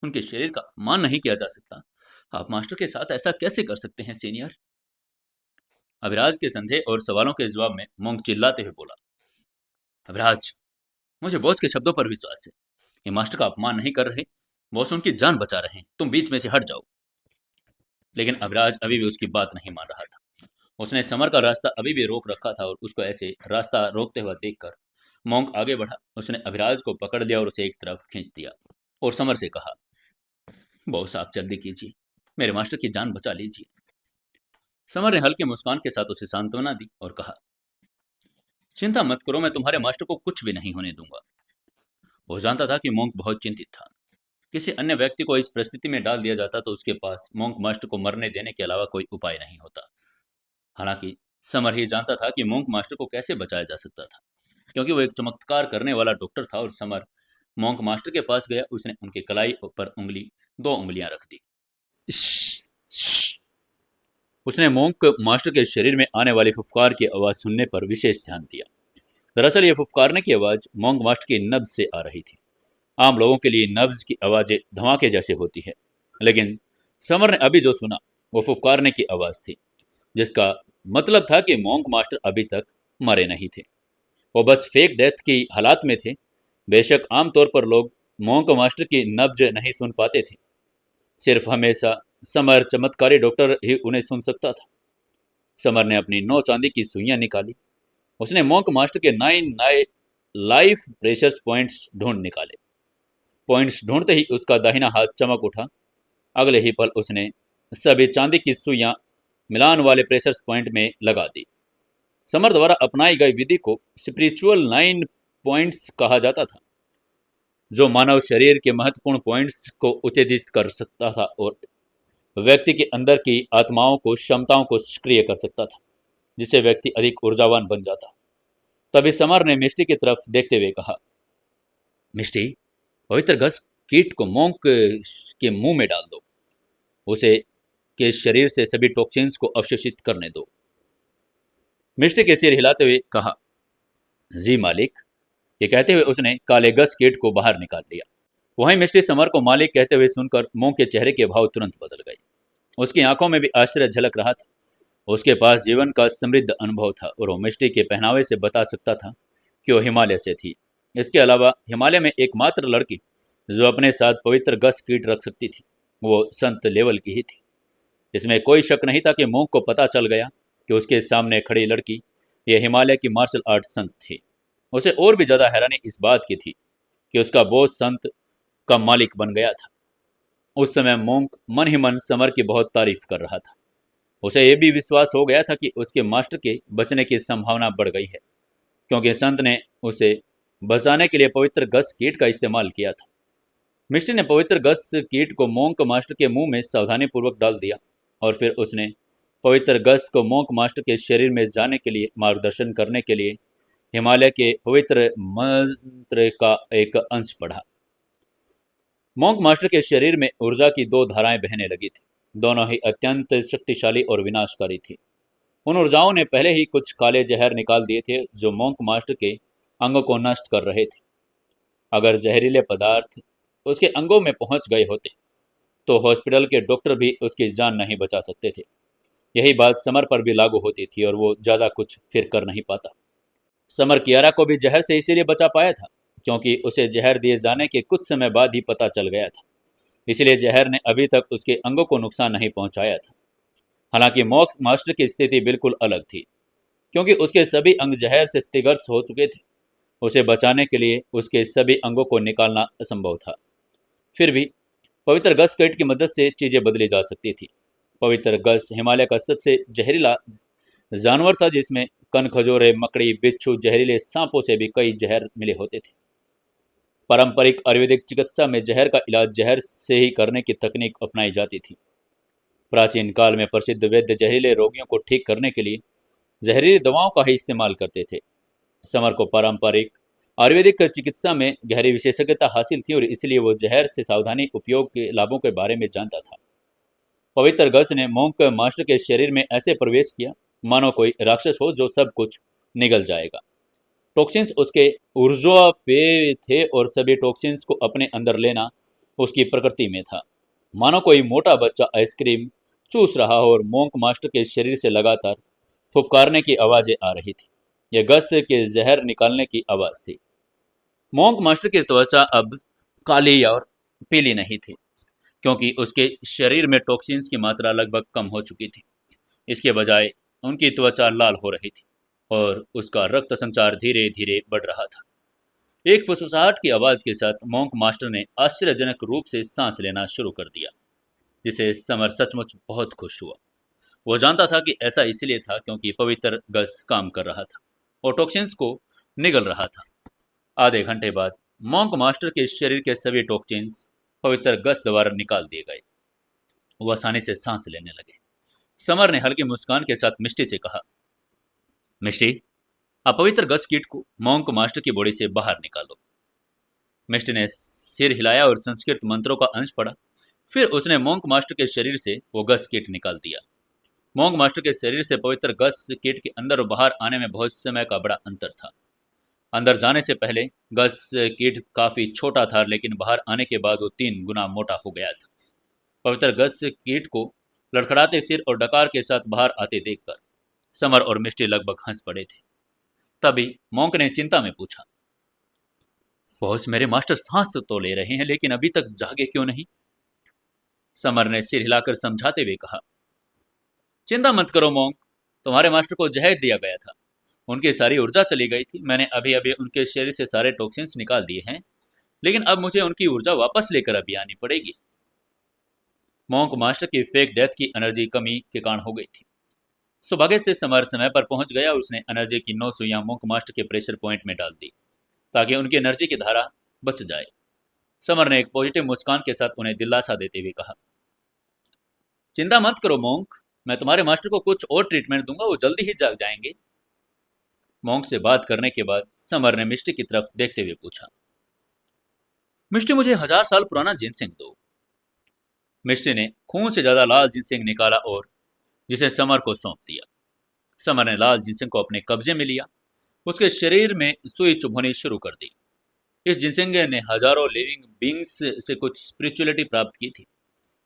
उनके शरीर का मान नहीं किया जा सकता। आप मास्टर के साथ ऐसा कैसे कर सकते हैं सीनियर? अभिराज के संदेह और सवालों के जवाब में मोंग चिल्लाते हुए बोला, अभिराज, मुझे बॉस के शब्दों पर विश्वास है। ये मास्टर का अपमान नहीं कर रहे, बॉस उनकी जान बचा रहे हैं। तुम बीच में से हट जाओ। लेकिन अभिराज अभी भी उसकी बात नहीं मान रहा था। उसने समर का रास्ता अभी भी रोक रखा था और उसको ऐसे रास्ता रोकते हुए देखकर मोंक आगे बढ़ा। उसने अभिराज को पकड़ लिया और उसे एक तरफ खींच दिया और समर से कहा, बॉस आप जल्दी कीजिए, मेरे मास्टर की जान बचा लीजिए। समर ने हल्की मुस्कान के साथ उसे सांत्वना दी और कहा, चिंता मत करो, मैं तुम्हारे मास्टर को कुछ भी नहीं होने दूंगा। वो जानता था कि मोंक बहुत चिंतित था। किसी अन्य व्यक्ति को इस परिस्थिति में डाल दिया जाता तो उसके पास मोंक मास्टर को मरने देने के अलावा कोई उपाय नहीं होता। हालांकि समर ही जानता था कि मोंक मास्टर को कैसे बचाया जा सकता था, क्योंकि वो एक चमत्कार करने वाला डॉक्टर था। और समर मोंक मास्टर के पास गया। उसने उनके कलाई पर दो उंगलियां रख दी। श्श, श्श। उसने मोंक मास्टर के शरीर में आने वाली फुफकार की आवाज सुनने पर विशेष ध्यान दिया। दरअसल ये फुफकारने की आवाज मोंक मास्टर की नब्ज से आ रही थी। आम लोगों के लिए नब्ज की आवाजें धमाके जैसे होती है, लेकिन समर ने अभी जो सुना वो फुफकारने की आवाज थी, जिसका मतलब था कि मोंक मास्टर अभी तक मरे नहीं थे। वो बस फेक डेथ की हालात में थे। बेशक आमतौर पर लोग मोंक मास्टर की नब्ज नहीं सुन पाते थे, सिर्फ हमेशा समर चमत्कारी डॉक्टर ही उन्हें सुन सकता था। समर ने अपनी 9 चांदी की सुइयां निकाली। उसने मोंक मास्टर के 9 लाइफ प्रेशर्स पॉइंट्स ढूंढ निकाले। पॉइंट्स ढूंढते ही उसका दाहिना हाथ चमक उठा। अगले ही पल उसने सभी चांदी की सुइयां मिलान वाले प्रेशर्स पॉइंट में लगा दी। समर द्वारा अपनाई गई विधि को स्पिरिचुअल 9 पॉइंट्स कहा जाता था, जो मानव शरीर के महत्वपूर्ण पॉइंट्स को उत्तेजित कर सकता था और व्यक्ति के अंदर की आत्माओं को क्षमताओं को सक्रिय कर सकता था, जिससे व्यक्ति अधिक ऊर्जावान बन जाता। तभी समर ने मिस्टी की तरफ देखते हुए कहा, मिस्टी, पवित्र घस कीट को मोंक के मुंह में डाल दो। उसे के शरीर से सभी टॉक्सिन्स को अवशोषित करने दो। मिस्टी के सिर हिलाते हुए कहा, जी मालिक। ये कहते हुए उसने काले गस कीट को बाहर निकाल लिया। वहीं मिस्टी समर को मालिक कहते हुए सुनकर मोंक के चेहरे के भाव तुरंत बदल गए। उसकी आंखों में भी आश्चर्य झलक रहा था। उसके पास जीवन का समृद्ध अनुभव था और वो मिस्टी के पहनावे से बता सकता था कि वो हिमालय से थी। इसके अलावा हिमालय में एकमात्र लड़की जो अपने साथ पवित्र गस कीट रख सकती थी, वो संत लेवल की ही थी। इसमें कोई शक नहीं था कि मोंक को पता चल गया कि उसके सामने खड़ी लड़की यह हिमालय की मार्शल आर्ट संत थी। उसे और भी ज्यादा हैरानी इस बात की थी कि उसका बोझ संत का मालिक बन गया था। उस समय मोंक मन ही मन समर की बहुत तारीफ कर रहा था। उसे यह भी विश्वास हो गया था कि उसके मास्टर के बचने की संभावना बढ़ गई है, क्योंकि संत ने उसे बचाने के लिए पवित्र गस कीट का इस्तेमाल किया था। मिस्टी ने पवित्र गस कीट को मोंक मास्टर के मुंह में सावधानीपूर्वक डाल दिया और फिर उसने पवित्र गस को मोंक मास्टर के शरीर में जाने के लिए मार्गदर्शन करने के लिए हिमालय के पवित्र मंत्र का एक अंश पढ़ा। मोंक मास्टर के शरीर में ऊर्जा की 2 धाराएं बहने लगी थी। दोनों ही अत्यंत शक्तिशाली और विनाशकारी थी। उन ऊर्जाओं ने पहले ही कुछ काले जहर निकाल दिए थे जो मोंक मास्टर के अंगों को नष्ट कर रहे थे। अगर जहरीले पदार्थ उसके अंगों में पहुंच गए होते तो हॉस्पिटल के डॉक्टर भी उसकी जान नहीं बचा सकते थे। यही बात समर पर भी लागू होती थी और वो ज्यादा कुछ फिर कर नहीं पाता। समर कियारा को भी जहर से इसीलिए बचा पाया था क्योंकि उसे जहर दिए जाने के कुछ समय बाद ही पता चल गया था। इसलिए जहर ने अभी तक उसके अंगों को नुकसान नहीं पहुंचाया था। हालांकि मोंक मास्टर की स्थिति बिल्कुल अलग थी, क्योंकि उसके सभी अंग जहर से क्षतिग्रस्त हो चुके थे। उसे बचाने के लिए उसके सभी अंगों को निकालना असंभव था। फिर भी पवित्र गस कीट की मदद से चीजें बदली जा सकती थी। पवित्र गस हिमालय का सबसे जहरीला जानवर था, जिसमें कन खजूरे, मकड़ी, बिच्छू, जहरीले सांपों से भी कई जहर मिले होते थे। पारंपरिक आयुर्वेदिक चिकित्सा में जहर का इलाज जहर से ही करने की तकनीक अपनाई जाती थी। प्राचीन काल में प्रसिद्ध वैद्य जहरीले रोगियों को ठीक करने के लिए जहरीली दवाओं का ही इस्तेमाल करते थे। समर को पारंपरिक आयुर्वेदिक चिकित्सा में गहरी विशेषज्ञता हासिल थी और इसलिए वो जहर से सावधानी उपयोग के लाभों के बारे में जानता था। पवित्र गज ने मोंक मास्टर के शरीर में ऐसे प्रवेश किया मानो कोई राक्षस हो जो सब कुछ निगल जाएगा। टॉक्सिन्स उसके ऊर्जा पे थे और सभी टॉक्सिन्स को अपने अंदर लेना उसकी प्रकृति में था। मानो कोई मोटा बच्चा आइसक्रीम चूस रहा हो और मोंक मास्टर के शरीर से लगातार फुफकारने की आवाजें आ रही थी। यह गस के जहर निकालने की आवाज थी। मोंक मास्टर की त्वचा अब काली और पीली नहीं थी, क्योंकि उसके शरीर में टॉक्सिन्स की मात्रा लगभग कम हो चुकी थी। इसके बजाय उनकी त्वचा लाल हो रही थी और उसका रक्त संचार धीरे धीरे बढ़ रहा था। एक फुसफुसाहट की आवाज के साथ मोंक मास्टर ने आश्चर्यजनक रूप से सांस लेना शुरू कर दिया, जिसे समर सचमुच बहुत खुश हुआ। वो जानता था कि ऐसा इसलिए था क्योंकि पवित्र गस काम कर रहा था और टॉक्सिन्स को निगल रहा था। आधे घंटे बाद मोंक मास्टर के शरीर के सभी टॉक्सिन्स पवित्र गस द्वारा निकाल दिए गए। वह आसानी से सांस लेने लगे। समर ने हल्की मुस्कान के साथ मिष्टी से कहा, मिष्टी, अपवित्र गस कीट को मोंक मास्टर की बॉडी से बाहर निकालो। मिष्टी ने सिर हिलाया और संस्कृत मंत्रों का अंश पढ़ा। फिर उसने मोंक मास्टर के शरीर से वो गस कीट निकाल दिया। मोंक मास्टर के शरीर से पवित्र गस कीट के अंदर और बाहर आने में बहुत समय का बड़ा अंतर था। अंदर जाने से पहले गस कीट काफी छोटा था, लेकिन बाहर आने के बाद वो 3 गुना मोटा हो गया था। पवित्र गस कीट को लड़खड़ाते सिर और डकार के साथ बाहर आते देखकर समर और मिष्टी लगभग हंस पड़े थे। तभी मोंक ने चिंता में पूछा, बॉस, मेरे मास्टर सांस तो ले रहे हैं लेकिन अभी तक जागे क्यों नहीं? समर ने सिर हिलाकर समझाते हुए कहा, चिंता मत करो मोंक, तुम्हारे मास्टर को जहर दिया गया था। उनकी सारी ऊर्जा चली गई थी। मैंने अभी अभी उनके शरीर से सारे टॉक्सिन्स निकाल दिए हैं, लेकिन अब मुझे उनकी ऊर्जा वापस लेकर अभी आनी पड़ेगी। मोंक मास्टर की फेक डेथ की एनर्जी कमी के कारण हो गई थी। सौभाग्य से समर समय पर पहुंच गया। उसने एनर्जी की 9 सुइयां मोंक मास्टर के प्रेशर पॉइंट में डाल दी ताकि उनकी एनर्जी की धारा बच जाए। समर ने एक पॉजिटिव मुस्कान के साथ उन्हें दिलासा देते हुए कहा, चिंता मत करो मोंक, मैं तुम्हारे मास्टर को कुछ और ट्रीटमेंट दूंगा, वो जल्दी ही जाग जाएंगे। मोंक से बात करने के बाद समर ने मिष्टी की तरफ देखते हुए पूछा, मिष्टी, मुझे 1000 साल पुराना जिनसेंग दो। मिष्टी ने खून से ज्यादा लाल जिनसेंग निकाला और जिसे समर को सौंप दिया। समर ने लाल जिनसेंग को अपने कब्जे में लिया। उसके शरीर में सुई चुभनी शुरू कर दी। इस जिनसेंग ने हजारों लिविंग बींग्स से कुछ स्पिरिचुअलिटी प्राप्त की थी,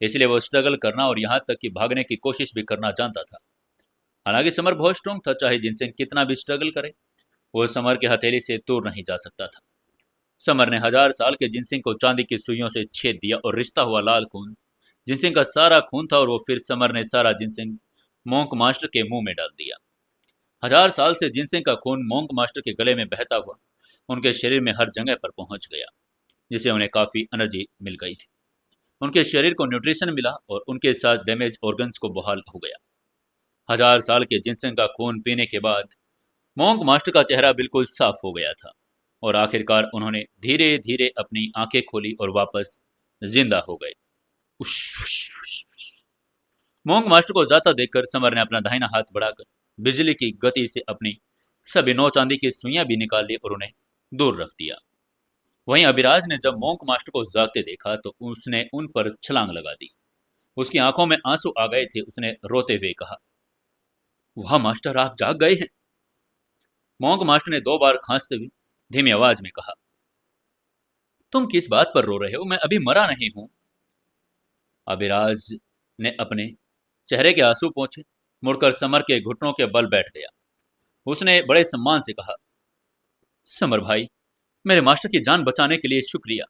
इसलिए वो स्ट्रगल करना और यहाँ तक कि भागने की कोशिश भी करना जानता था। हालांकि समर बहुत स्ट्रॉन्ग था। चाहे जिनसेंग कितना भी स्ट्रगल करे, वो समर के हथेली से दूर नहीं जा सकता था। समर ने 1000 साल के जिनसेंग को चांदी की सुइयों से छेद दिया और रिश्ता हुआ लाल खून जिनसेंग का सारा खून था, और वो फिर समर ने सारा जिनसेंग मोंक मास्टर के मुंह में डाल दिया। 1000 साल से जिनसेंग का खून मोंक मास्टर के गले में बहता हुआ उनके शरीर में हर जगह पर पहुंच गया, जिससे उन्हें काफी एनर्जी मिल गई थी। उनके शरीर को न्यूट्रिशन मिला और उनके साथ डैमेज ऑर्गन्स को बहाल हो गया। 1000 साल के जिनसेंग का खून पीने के बाद मोंक मास्टर का चेहरा बिल्कुल साफ हो गया था और आखिरकार उन्होंने धीरे धीरे अपनी आंखें खोली और वापस जिंदा हो गए। मोंक मास्टर को जाता देखकर समर ने अपना दाहिना हाथ बढ़ाकर बिजली की गति से अपनी सभी 9 चांदी की सुइयां भी निकाल ली और उन्हें दूर रख दिया। वहीं अभिराज ने जब मोंक मास्टर को जागते देखा तो उसने उन पर छलांग लगा दी। उसकी आंखों में आंसू आ गए थे। उसने रोते हुए कहा, वाह मास्टर, आप जाग गए हैं। मोंक मास्टर ने 2 बार खांसते हुए धीमी आवाज में कहा, तुम किस बात पर रो रहे हो? मैं अभी मरा नहीं हूं। अभिराज ने अपने चेहरे के आंसू पोंछे, मुड़कर समर के घुटनों के बल बैठ गया। उसने बड़े सम्मान से कहा, समर भाई, मेरे मास्टर की जान बचाने के लिए शुक्रिया।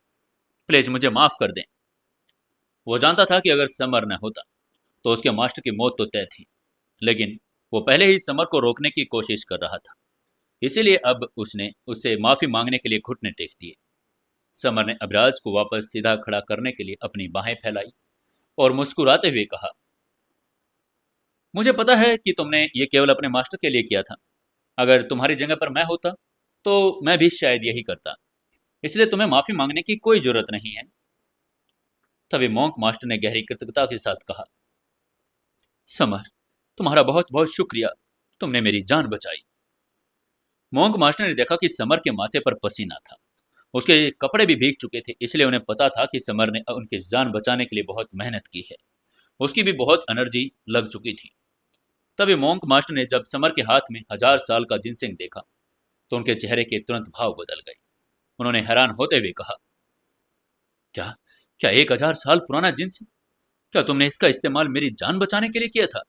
प्लीज मुझे माफ कर दें। वो जानता था कि अगर समर न होता तो उसके मास्टर की मौत तो तय थी, लेकिन वो पहले ही समर को रोकने की कोशिश कर रहा था। इसीलिए अब उसने उससे माफी मांगने के लिए घुटने टेक दिए। समर ने अभिराज को वापस सीधा खड़ा करने के लिए अपनी बाहें फैलाई और मुस्कुराते हुए कहा, मुझे पता है कि तुमने ये केवल अपने मास्टर के लिए किया था। अगर तुम्हारी जगह पर मैं होता तो मैं भी शायद यही करता, इसलिए तुम्हें माफी मांगने की कोई जरूरत नहीं है। तभी मोंक मास्टर ने गहरी कृतज्ञता के साथ कहा, समर, तुम्हारा बहुत बहुत शुक्रिया, तुमने मेरी जान बचाई। मोंक मास्टर ने देखा कि समर के माथे पर पसीना था। उसके कपड़े भी भीग चुके थे, इसलिए उन्हें पता था कि समर ने उनकी जान बचाने के लिए बहुत मेहनत की है। उसकी भी बहुत एनर्जी लग चुकी थी। तभी मोंक मास्टर ने जब समर के हाथ में 1000 साल का जिनसिंग देखा तो उनके चेहरे के तुरंत भाव बदल गए। उन्होंने हैरान होते हुए कहा, क्या क्या 1000 साल पुराना जिनसिंग? क्या तुमने इसका इस्तेमाल मेरी जान बचाने के लिए किया था?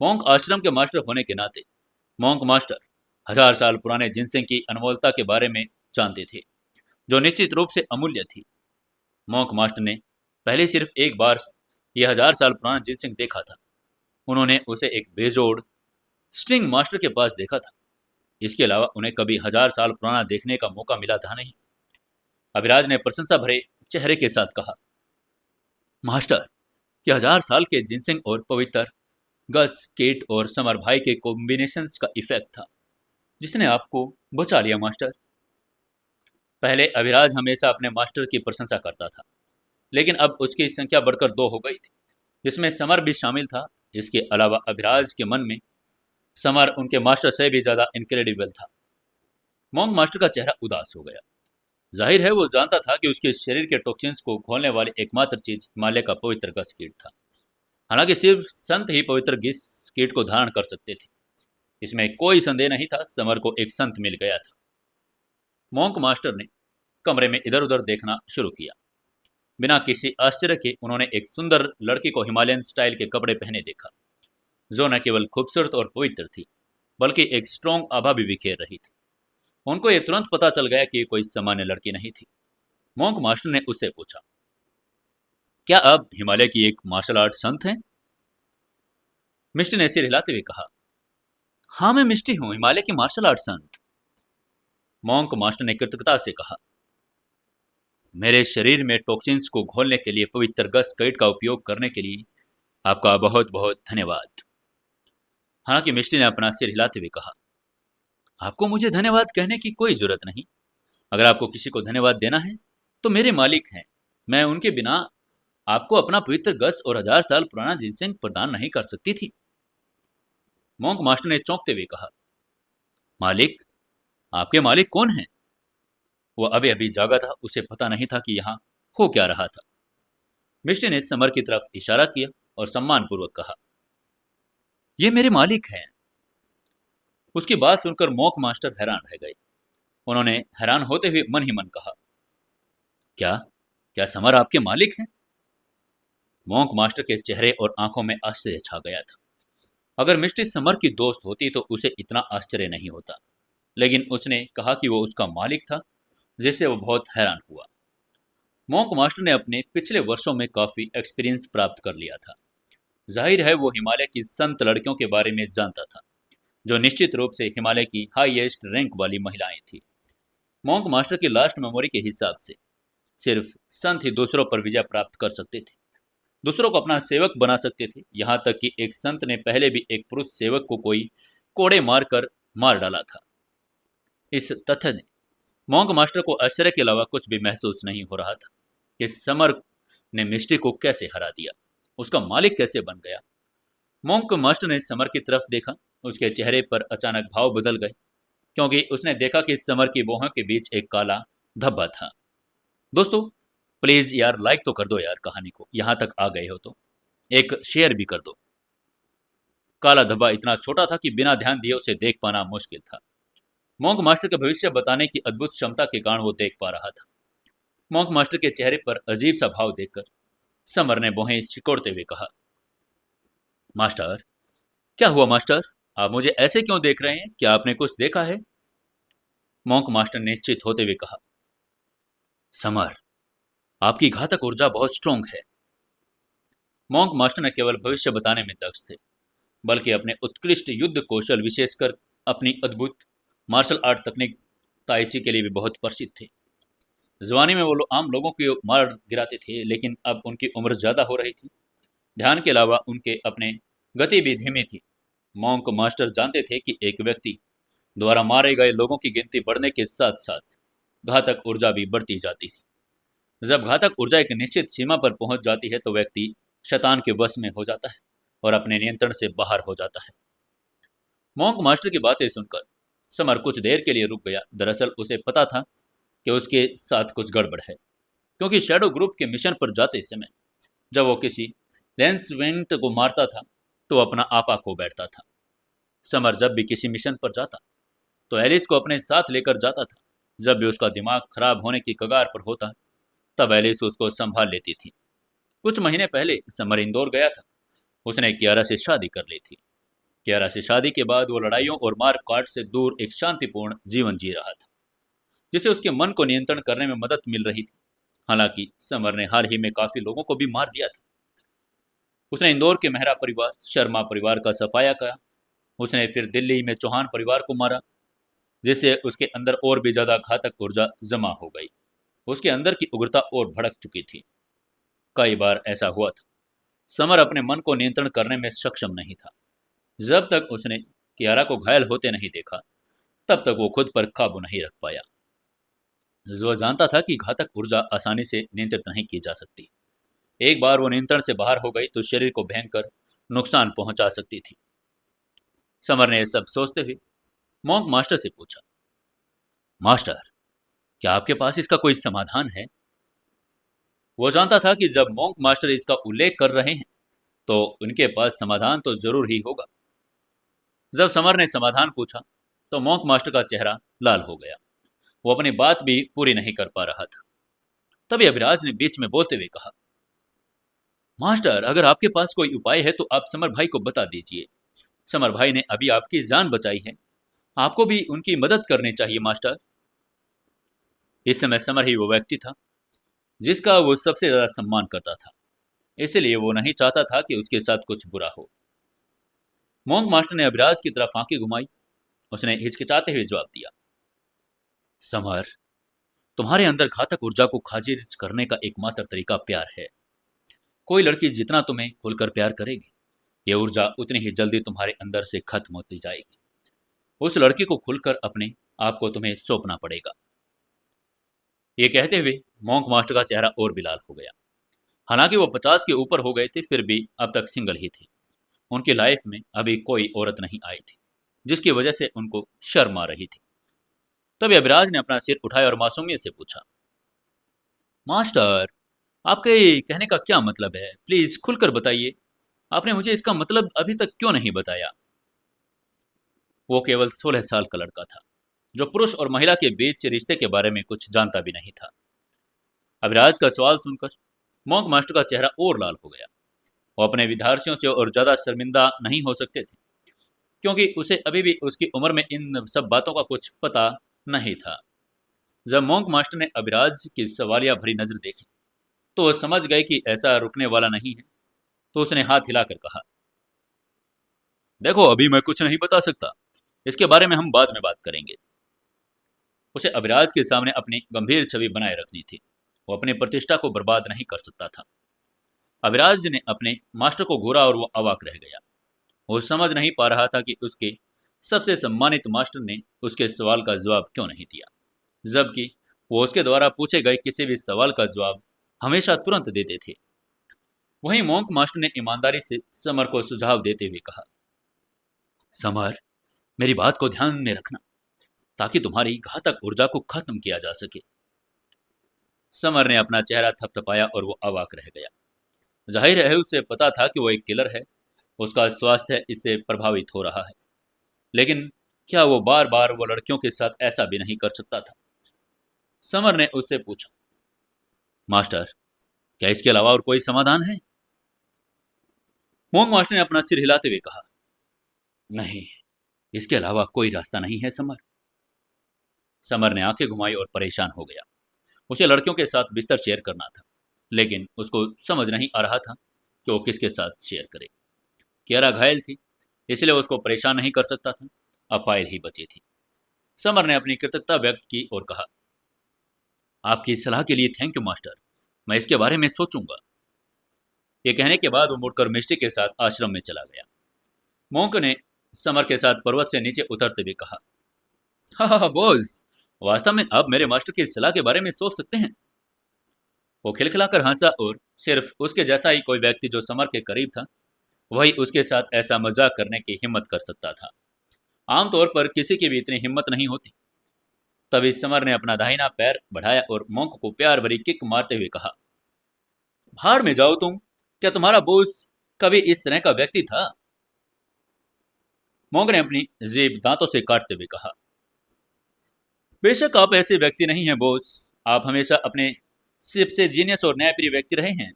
मोंक आश्रम के मास्टर होने के नाते मोंक मास्टर 1000 साल पुराने जिनसिंग की अनमोलता के बारे में जानते थे, जो निश्चित रूप से अमूल्य थी। मोंक मास्टर ने पहले सिर्फ एक बार यह 1000 साल पुराना जिनसिंग देखा था। उन्होंने उसे एक बेजोड़ स्ट्रिंग मास्टर के पास देखा था। इसके अलावा उन्हें कभी 1000 साल पुराना देखने का मौका मिला था नहीं। अभिराज ने प्रशंसा भरे चेहरे के साथ कहा, मास्टर, यह 1000 साल के जिनसिंग और पवित्र गस, केट और समर भाई के कॉम्बिनेशन का इफेक्ट था जिसने आपको बचा लिया मास्टर। पहले अभिराज हमेशा अपने मास्टर की प्रशंसा करता था, लेकिन अब उसकी संख्या बढ़कर 2 हो गई थी, जिसमें समर भी शामिल था। इसके अलावा अभिराज के मन में समर उनके मास्टर से भी ज्यादा इनक्रेडिबल था। मोंग मास्टर का चेहरा उदास हो गया। जाहिर है वो जानता था कि उसके शरीर के टॉक्सिन्स को घोलने वाली एकमात्र चीज हिमालय का पवित्र गस कीट था। हालांकि सिर्फ संत ही पवित्र गिस कीट को धारण कर सकते थे, इसमें कोई संदेह नहीं था। समर को एक संत मिल गया था। मोंक मास्टर ने कमरे में इधर उधर देखना शुरू किया। बिना किसी आश्चर्य के उन्होंने एक सुंदर लड़की को हिमालयन स्टाइल के कपड़े पहने देखा, जो न केवल खूबसूरत और पवित्र थी, बल्कि एक स्ट्रॉन्ग आभा भी बिखेर रही थी। उनको यह तुरंत पता चल गया कि कोई सामान्य लड़की नहीं थी। मोंक मास्टर ने उससे पूछा, क्या आप हिमालय की एक मार्शल आर्ट संत हैं? मिस्टी ने सिर हिलाते हुए कहा, हाँ, मैं मिस्टी हूं, हिमालय की मार्शल आर्ट संत। मोंक मास्टर ने कृतज्ञता से कहा, मेरे शरीर में टॉक्सिन्स को घोलने के लिए पवित्र गस कीट का उपयोग करने के लिए आपका बहुत बहुत धन्यवाद। हालांकि मिस्टी ने अपना सिर हिलाते हुए कहा, आपको मुझे धन्यवाद कहने की कोई जरूरत नहीं। अगर आपको किसी को धन्यवाद देना है तो मेरे मालिक हैं। मैं उनके बिना आपको अपना पवित्र गस और 1000 साल पुराना जिनसेंग प्रदान नहीं कर सकती थी। मोंक मास्टर ने चौंकते हुए कहा, मालिक? आपके मालिक कौन हैं? वह अभी अभी जागा था, उसे पता नहीं था कि यहाँ हो क्या रहा था। मिस्टी ने समर की तरफ इशारा किया और सम्मानपूर्वक कहा, ये मेरे मालिक हैं। उसकी बात सुनकर मोंक मास्टर हैरान रह गए। उन्होंने हैरान होते हुए मन ही मन कहा, क्या क्या समर आपके मालिक हैं? मोंक मास्टर के चेहरे और आंखों में आश्चर्य छा गया था। अगर मिस्टी समर की दोस्त होती तो उसे इतना आश्चर्य नहीं होता, लेकिन उसने कहा कि वो उसका मालिक था, जिससे वो बहुत हैरान हुआ। मोंक मास्टर ने अपने पिछले वर्षों में काफी एक्सपीरियंस प्राप्त कर लिया था। जाहिर है वो हिमालय की संत लड़कियों के बारे में जानता था, जो निश्चित रूप से हिमालय की हाईएस्ट रैंक वाली महिलाएं थी। मोंक मास्टर की लास्ट मेमोरी के हिसाब से सिर्फ संत ही दूसरों पर विजय प्राप्त कर सकते थे, दूसरों को अपना सेवक बना सकते थे। यहाँ तक कि एक संत ने पहले भी एक पुरुष सेवक को कोई कोड़े मारकर मार डाला था। इस तथ्य ने मोंक मास्टर को आश्चर्य के अलावा कुछ भी महसूस नहीं हो रहा था कि समर ने मिस्टी को कैसे हरा दिया, उसका मालिक कैसे बन गया। मोंक मास्टर ने समर की तरफ देखा। उसके चेहरे पर अचानक भाव बदल गए, क्योंकि उसने देखा कि समर की बाहों के बीच एक काला धब्बा था। दोस्तों, प्लीज यार लाइक तो कर दो यार, कहानी को यहां तक आ गए हो तो एक शेयर भी कर दो। काला धब्बा इतना छोटा था कि बिना ध्यान दिए उसे देख पाना मुश्किल था। मोंक मास्टर के भविष्य बताने की अद्भुत क्षमता के कारण वो देख पा रहा था। मोंक मास्टर के चेहरे पर अजीब सा भाव देखकर समर ने बाहें सिकोड़ते हुए कहा, मास्टर, क्या हुआ मास्टर? आप मुझे ऐसे क्यों देख रहे हैं? क्या आपने कुछ देखा है? मोंक मास्टर ने चित होते हुए कहा, समर, आपकी घातक ऊर्जा बहुत स्ट्रांग है। मोंक मास्टर न केवल भविष्य बताने में दक्ष थे, बल्कि अपने उत्कृष्ट युद्ध कौशल, विशेषकर अपनी अद्भुत मार्शल आर्ट तकनीक ताइची के लिए भी बहुत प्रसिद्ध थे। जवानी में वो आम लोगों को मार गिराते थे, लेकिन अब उनकी उम्र ज्यादा हो रही थी। ध्यान के अलावा उनके अपने गति भी धीमी थी। मोंक मास्टर जानते थे कि एक व्यक्ति द्वारा मारे गए लोगों की गिनती बढ़ने के साथ साथ घातक ऊर्जा भी बढ़ती जाती थी। जब घातक ऊर्जा एक निश्चित सीमा पर पहुंच जाती है तो व्यक्ति शैतान के वश में हो जाता है और अपने नियंत्रण से बाहर हो जाता है। मोंक मास्टर की बातें सुनकर समर कुछ देर के लिए रुक गया। दरअसल उसे पता था कि उसके साथ कुछ गड़बड़ है, क्योंकि शैडो ग्रुप के मिशन पर जाते समय जब वो किसी लेंस वेंट को मारता था तो अपना आपा खो बैठता था। समर जब भी किसी मिशन पर जाता तो एलिस को अपने साथ लेकर जाता था। जब भी उसका दिमाग खराब होने की कगार पर होता तब एलिस उसको संभाल लेती थी। कुछ महीने पहले समर इंदौर गया था। उसने कियारा से शादी कर ली थी। कियारा से शादी के बाद वो लड़ाइयों और मार काट से दूर एक शांतिपूर्ण जीवन जी रहा था, जिससे उसके मन को नियंत्रण करने में मदद मिल रही थी। हालांकि समर ने हाल ही में काफी लोगों को भी मार दिया था। उसने इंदौर के मेहरा परिवार, शर्मा परिवार का सफाया किया। उसने फिर दिल्ली में चौहान परिवार को मारा, जिससे उसके अंदर और भी ज्यादा घातक ऊर्जा जमा हो गई। उसके अंदर की उग्रता और भड़क चुकी थी। कई बार ऐसा हुआ था, समर अपने मन को नियंत्रण करने में सक्षम नहीं था। जब तक उसने कियारा को घायल होते नहीं देखा तब तक वो खुद पर काबू नहीं रख पाया। वो जानता था कि घातक ऊर्जा आसानी से नियंत्रित नहीं की जा सकती। एक बार वो नियंत्रण से बाहर हो गई तो शरीर को भयंकर नुकसान पहुंचा सकती थी। समर ने यह सब सोचते हुए मॉन्क मास्टर से पूछा, मास्टर, क्या आपके पास इसका कोई समाधान है? वो जानता था कि जब मॉन्क मास्टर इसका उल्लेख कर रहे हैं तो उनके पास समाधान तो जरूर ही होगा। जब समर ने समाधान पूछा तो मॉन्क मास्टर का चेहरा लाल हो गया। वो अपनी बात भी पूरी नहीं कर पा रहा था। तभी अभिराज ने बीच में बोलते हुए कहा, मास्टर, अगर आपके पास कोई उपाय है तो आप समर भाई को बता दीजिए। समर भाई ने अभी आपकी जान बचाई है, आपको भी उनकी मदद करनी चाहिए मास्टर। इस समय समर ही वो व्यक्ति था जिसका वो सबसे ज्यादा सम्मान करता था, इसलिए वो नहीं चाहता था कि उसके साथ कुछ बुरा हो। मोंग मास्टर ने अभिराज की तरफ आंखें घुमाई। उसने हिचकिचाते हुए जवाब दिया, समर, तुम्हारे अंदर घातक ऊर्जा को खारिज करने का एकमात्र तरीका प्यार है। कोई लड़की जितना तुम्हें खुलकर प्यार करेगी, ये ऊर्जा उतनी ही जल्दी तुम्हारे अंदर से खत्म होती जाएगी। उस लड़की को खुलकर अपने आप को तुम्हें सौंपना पड़ेगा। ये कहते हुए मोंक मास्टर का चेहरा और भी लाल हो गया। हालांकि वो 50 के ऊपर हो गए थे, फिर भी अब तक सिंगल ही थे। उनकी लाइफ में अभी कोई औरत नहीं आई थी, जिसकी वजह से उनको शर्म आ रही थी। तभी अभिराज ने अपना सिर उठाया और मासूमियत से पूछा, मास्टर, आपके कहने का क्या मतलब है? प्लीज खुलकर बताइए। आपने मुझे इसका मतलब अभी तक क्यों नहीं बताया? वो केवल 16 साल का लड़का था, जो पुरुष और महिला के बीच रिश्ते के बारे में कुछ जानता भी नहीं था। अभिराज का सवाल सुनकर मॉन्क मास्टर का चेहरा और लाल हो गया। वो अपने विद्यार्थियों से और ज्यादा शर्मिंदा नहीं हो सकते थे, क्योंकि उसे अभी भी उसकी उम्र में इन सब बातों का कुछ पता नहीं था। जब मॉन्क मास्टर ने अभिराज की सवालिया भरी नजर देखी तो वो समझ गए कि ऐसा रुकने वाला नहीं है। तो उसने हाथ हिलाकर कहा, देखो, अभी मैं कुछ नहीं बता सकता, इसके बारे में हम बाद में बात करेंगे। उसे अभिराज के सामने अपनी गंभीर छवि बनाए रखनी थी। वो अपनी प्रतिष्ठा को बर्बाद नहीं कर सकता था। अभिराज ने अपने मास्टर को घूरा और वो अवाक रह गया। वो समझ नहीं पा रहा था कि उसके सबसे सम्मानित मास्टर ने उसके सवाल का जवाब क्यों नहीं दिया, जबकि वो उसके द्वारा पूछे गए किसी भी सवाल का जवाब हमेशा तुरंत देते थे। वहीं मोंक मास्टर ने ईमानदारी से समर को सुझाव देते हुए कहा, समर, मेरी बात को ध्यान में रखना ताकि तुम्हारी घातक ऊर्जा को खत्म किया जा सके। समर ने अपना चेहरा थपथपाया और वो अवाक रह गया। जाहिर है उसे पता था कि वो एक किलर है, उसका स्वास्थ्य इससे प्रभावित हो रहा है, लेकिन क्या वो बार बार वो लड़कियों के साथ ऐसा भी नहीं कर सकता था? समर ने उससे पूछा, मास्टर, क्या इसके अलावा और कोई समाधान है? मोंग मास्टर ने अपना सिर हिलाते हुए कहा, नहीं, इसके अलावा कोई रास्ता नहीं है समर। समर ने आंखें घुमाई और परेशान हो गया। उसे लड़कियों के साथ बिस्तर शेयर करना था, लेकिन उसको समझ नहीं आ रहा था कि वो किसके साथ शेयर करे। कियारा घायल थी, इसलिए उसको परेशान नहीं कर सकता था। अब पायल ही बची थी। समर ने अपनी कृतज्ञता व्यक्त की और कहा, आपकी सलाह के लिए थैंक यू मास्टर, मैं इसके बारे में सोचूंगा। ये कहने के बाद वो मुड़कर मिष्टी के साथ आश्रम में चला गया। मोंक ने समर के साथ पर्वत से नीचे उतरते हुए कहा, हाँ बॉस, वास्तव में आप मेरे मास्टर की सलाह के बारे में सोच सकते हैं। वो खिलखिलाकर हंसा और सिर्फ उसके जैसा ही कोई व्यक्ति जो समर के करीब था, वही उसके साथ ऐसा मजाक करने की हिम्मत कर सकता था। आमतौर पर किसी की भी इतनी हिम्मत नहीं होती। तभी समर ने अपना दाहिना पैर बढ़ाया और मोंक को प्यार भरी किक मारते हुए कहा, भाड़ में जाओ तुम, क्या तुम्हारा बॉस कभी इस तरह का व्यक्ति था? मोंग ने अपनी जेब दांतों से काटते हुए कहा। बेशक आप ऐसे व्यक्ति नहीं हैं बॉस। आप हमेशा अपने सिप से जीनियस और न्यायप्रिय व्यक्ति रहे हैं,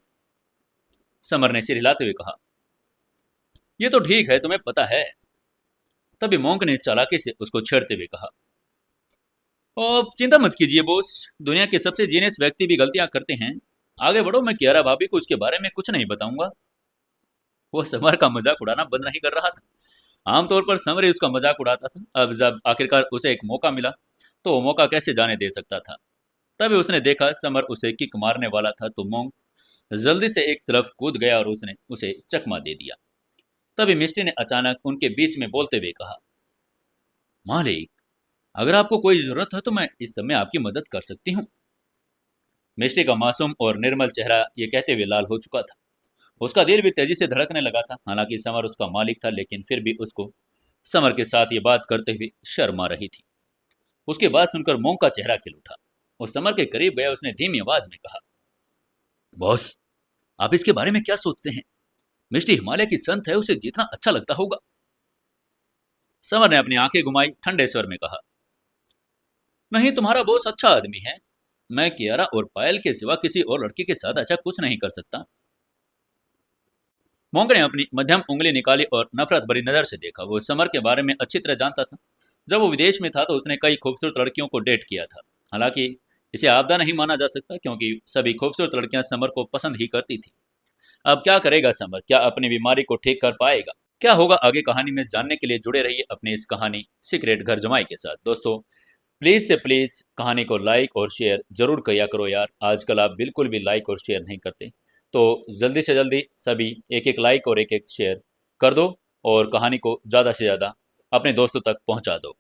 समर ने सिर हिलाते हुए कहा। यह तो ठीक है, तुम्हें पता है। तभी मोंग ने चालाकी से उसको छेड़ते हुए कहा। आप चिंता मत कीजिए बॉस, दुनिया के सबसे जीनियस व्यक्ति भी गलतियां करते हैं। आगे बढ़ो, मैं कियारा भाभी को उसके बारे में कुछ नहीं बताऊंगा। वो समर का मजाक उड़ाना बंद नहीं कर रहा था। आमतौर पर समर ही उसका मजाक उड़ाता था। अब जब आखिरकार उसे एक मौका मिला तो वो मौका कैसे जाने दे सकता था। तभी उसने देखा समर उसे किक मारने वाला था तो मोंग जल्दी से एक तरफ कूद गया और उसने उसे चकमा दे दिया। तभी मिस्टी ने अचानक उनके बीच में बोलते हुए कहा, मालिक, अगर आपको कोई जरूरत है तो मैं इस समय आपकी मदद कर सकती हूँ। मिस्टी का मासूम और निर्मल चेहरा ये कहते हुए लाल हो चुका था। उसका दिल भी तेजी से धड़कने लगा था। हालांकि समर उसका मालिक था, लेकिन फिर भी उसको समर के साथ ये बात करते हुए शर्म आ रही थी। उसकी बात सुनकर मोंग का चेहरा खिल उठा और समर के करीब गया। उसने धीमी आवाज में कहा, बॉस, आप इसके बारे में क्या सोचते हैं? मिस्टी हिमालय की संत है, उसे जितना अच्छा लगता होगा। समर ने अपनी आंखें घुमाई, ठंडे स्वर में कहा, नहीं, तुम्हारा बॉस अच्छा आदमी है। मैं कियारा और पायल के सिवा किसी और लड़की के साथ अच्छा कुछ नहीं कर सकता। मोंग ने अपनी मध्यम उंगली निकाली और नफरत भरी नजर से देखा। वो समर के बारे में अच्छी तरह जानता था। जब वो विदेश में था तो उसने कई खूबसूरत लड़कियों को डेट किया था। हालांकि इसे आपदा नहीं माना जा सकता, क्योंकि सभी खूबसूरत लड़कियां समर को पसंद ही करती थी। अब क्या करेगा समर? क्या अपनी बीमारी को ठीक कर पाएगा? क्या होगा आगे कहानी में जानने के लिए जुड़े रहिए अपनी इस कहानी सीक्रेट घर जमाई के साथ। दोस्तों, प्लीज से प्लीज कहानी को लाइक और शेयर जरूर किया करो यार। आजकल आप बिल्कुल भी लाइक और शेयर नहीं करते, तो जल्दी से जल्दी सभी एक एक लाइक और एक एक शेयर कर दो और कहानी को ज़्यादा से ज़्यादा अपने दोस्तों तक पहुंचा दो।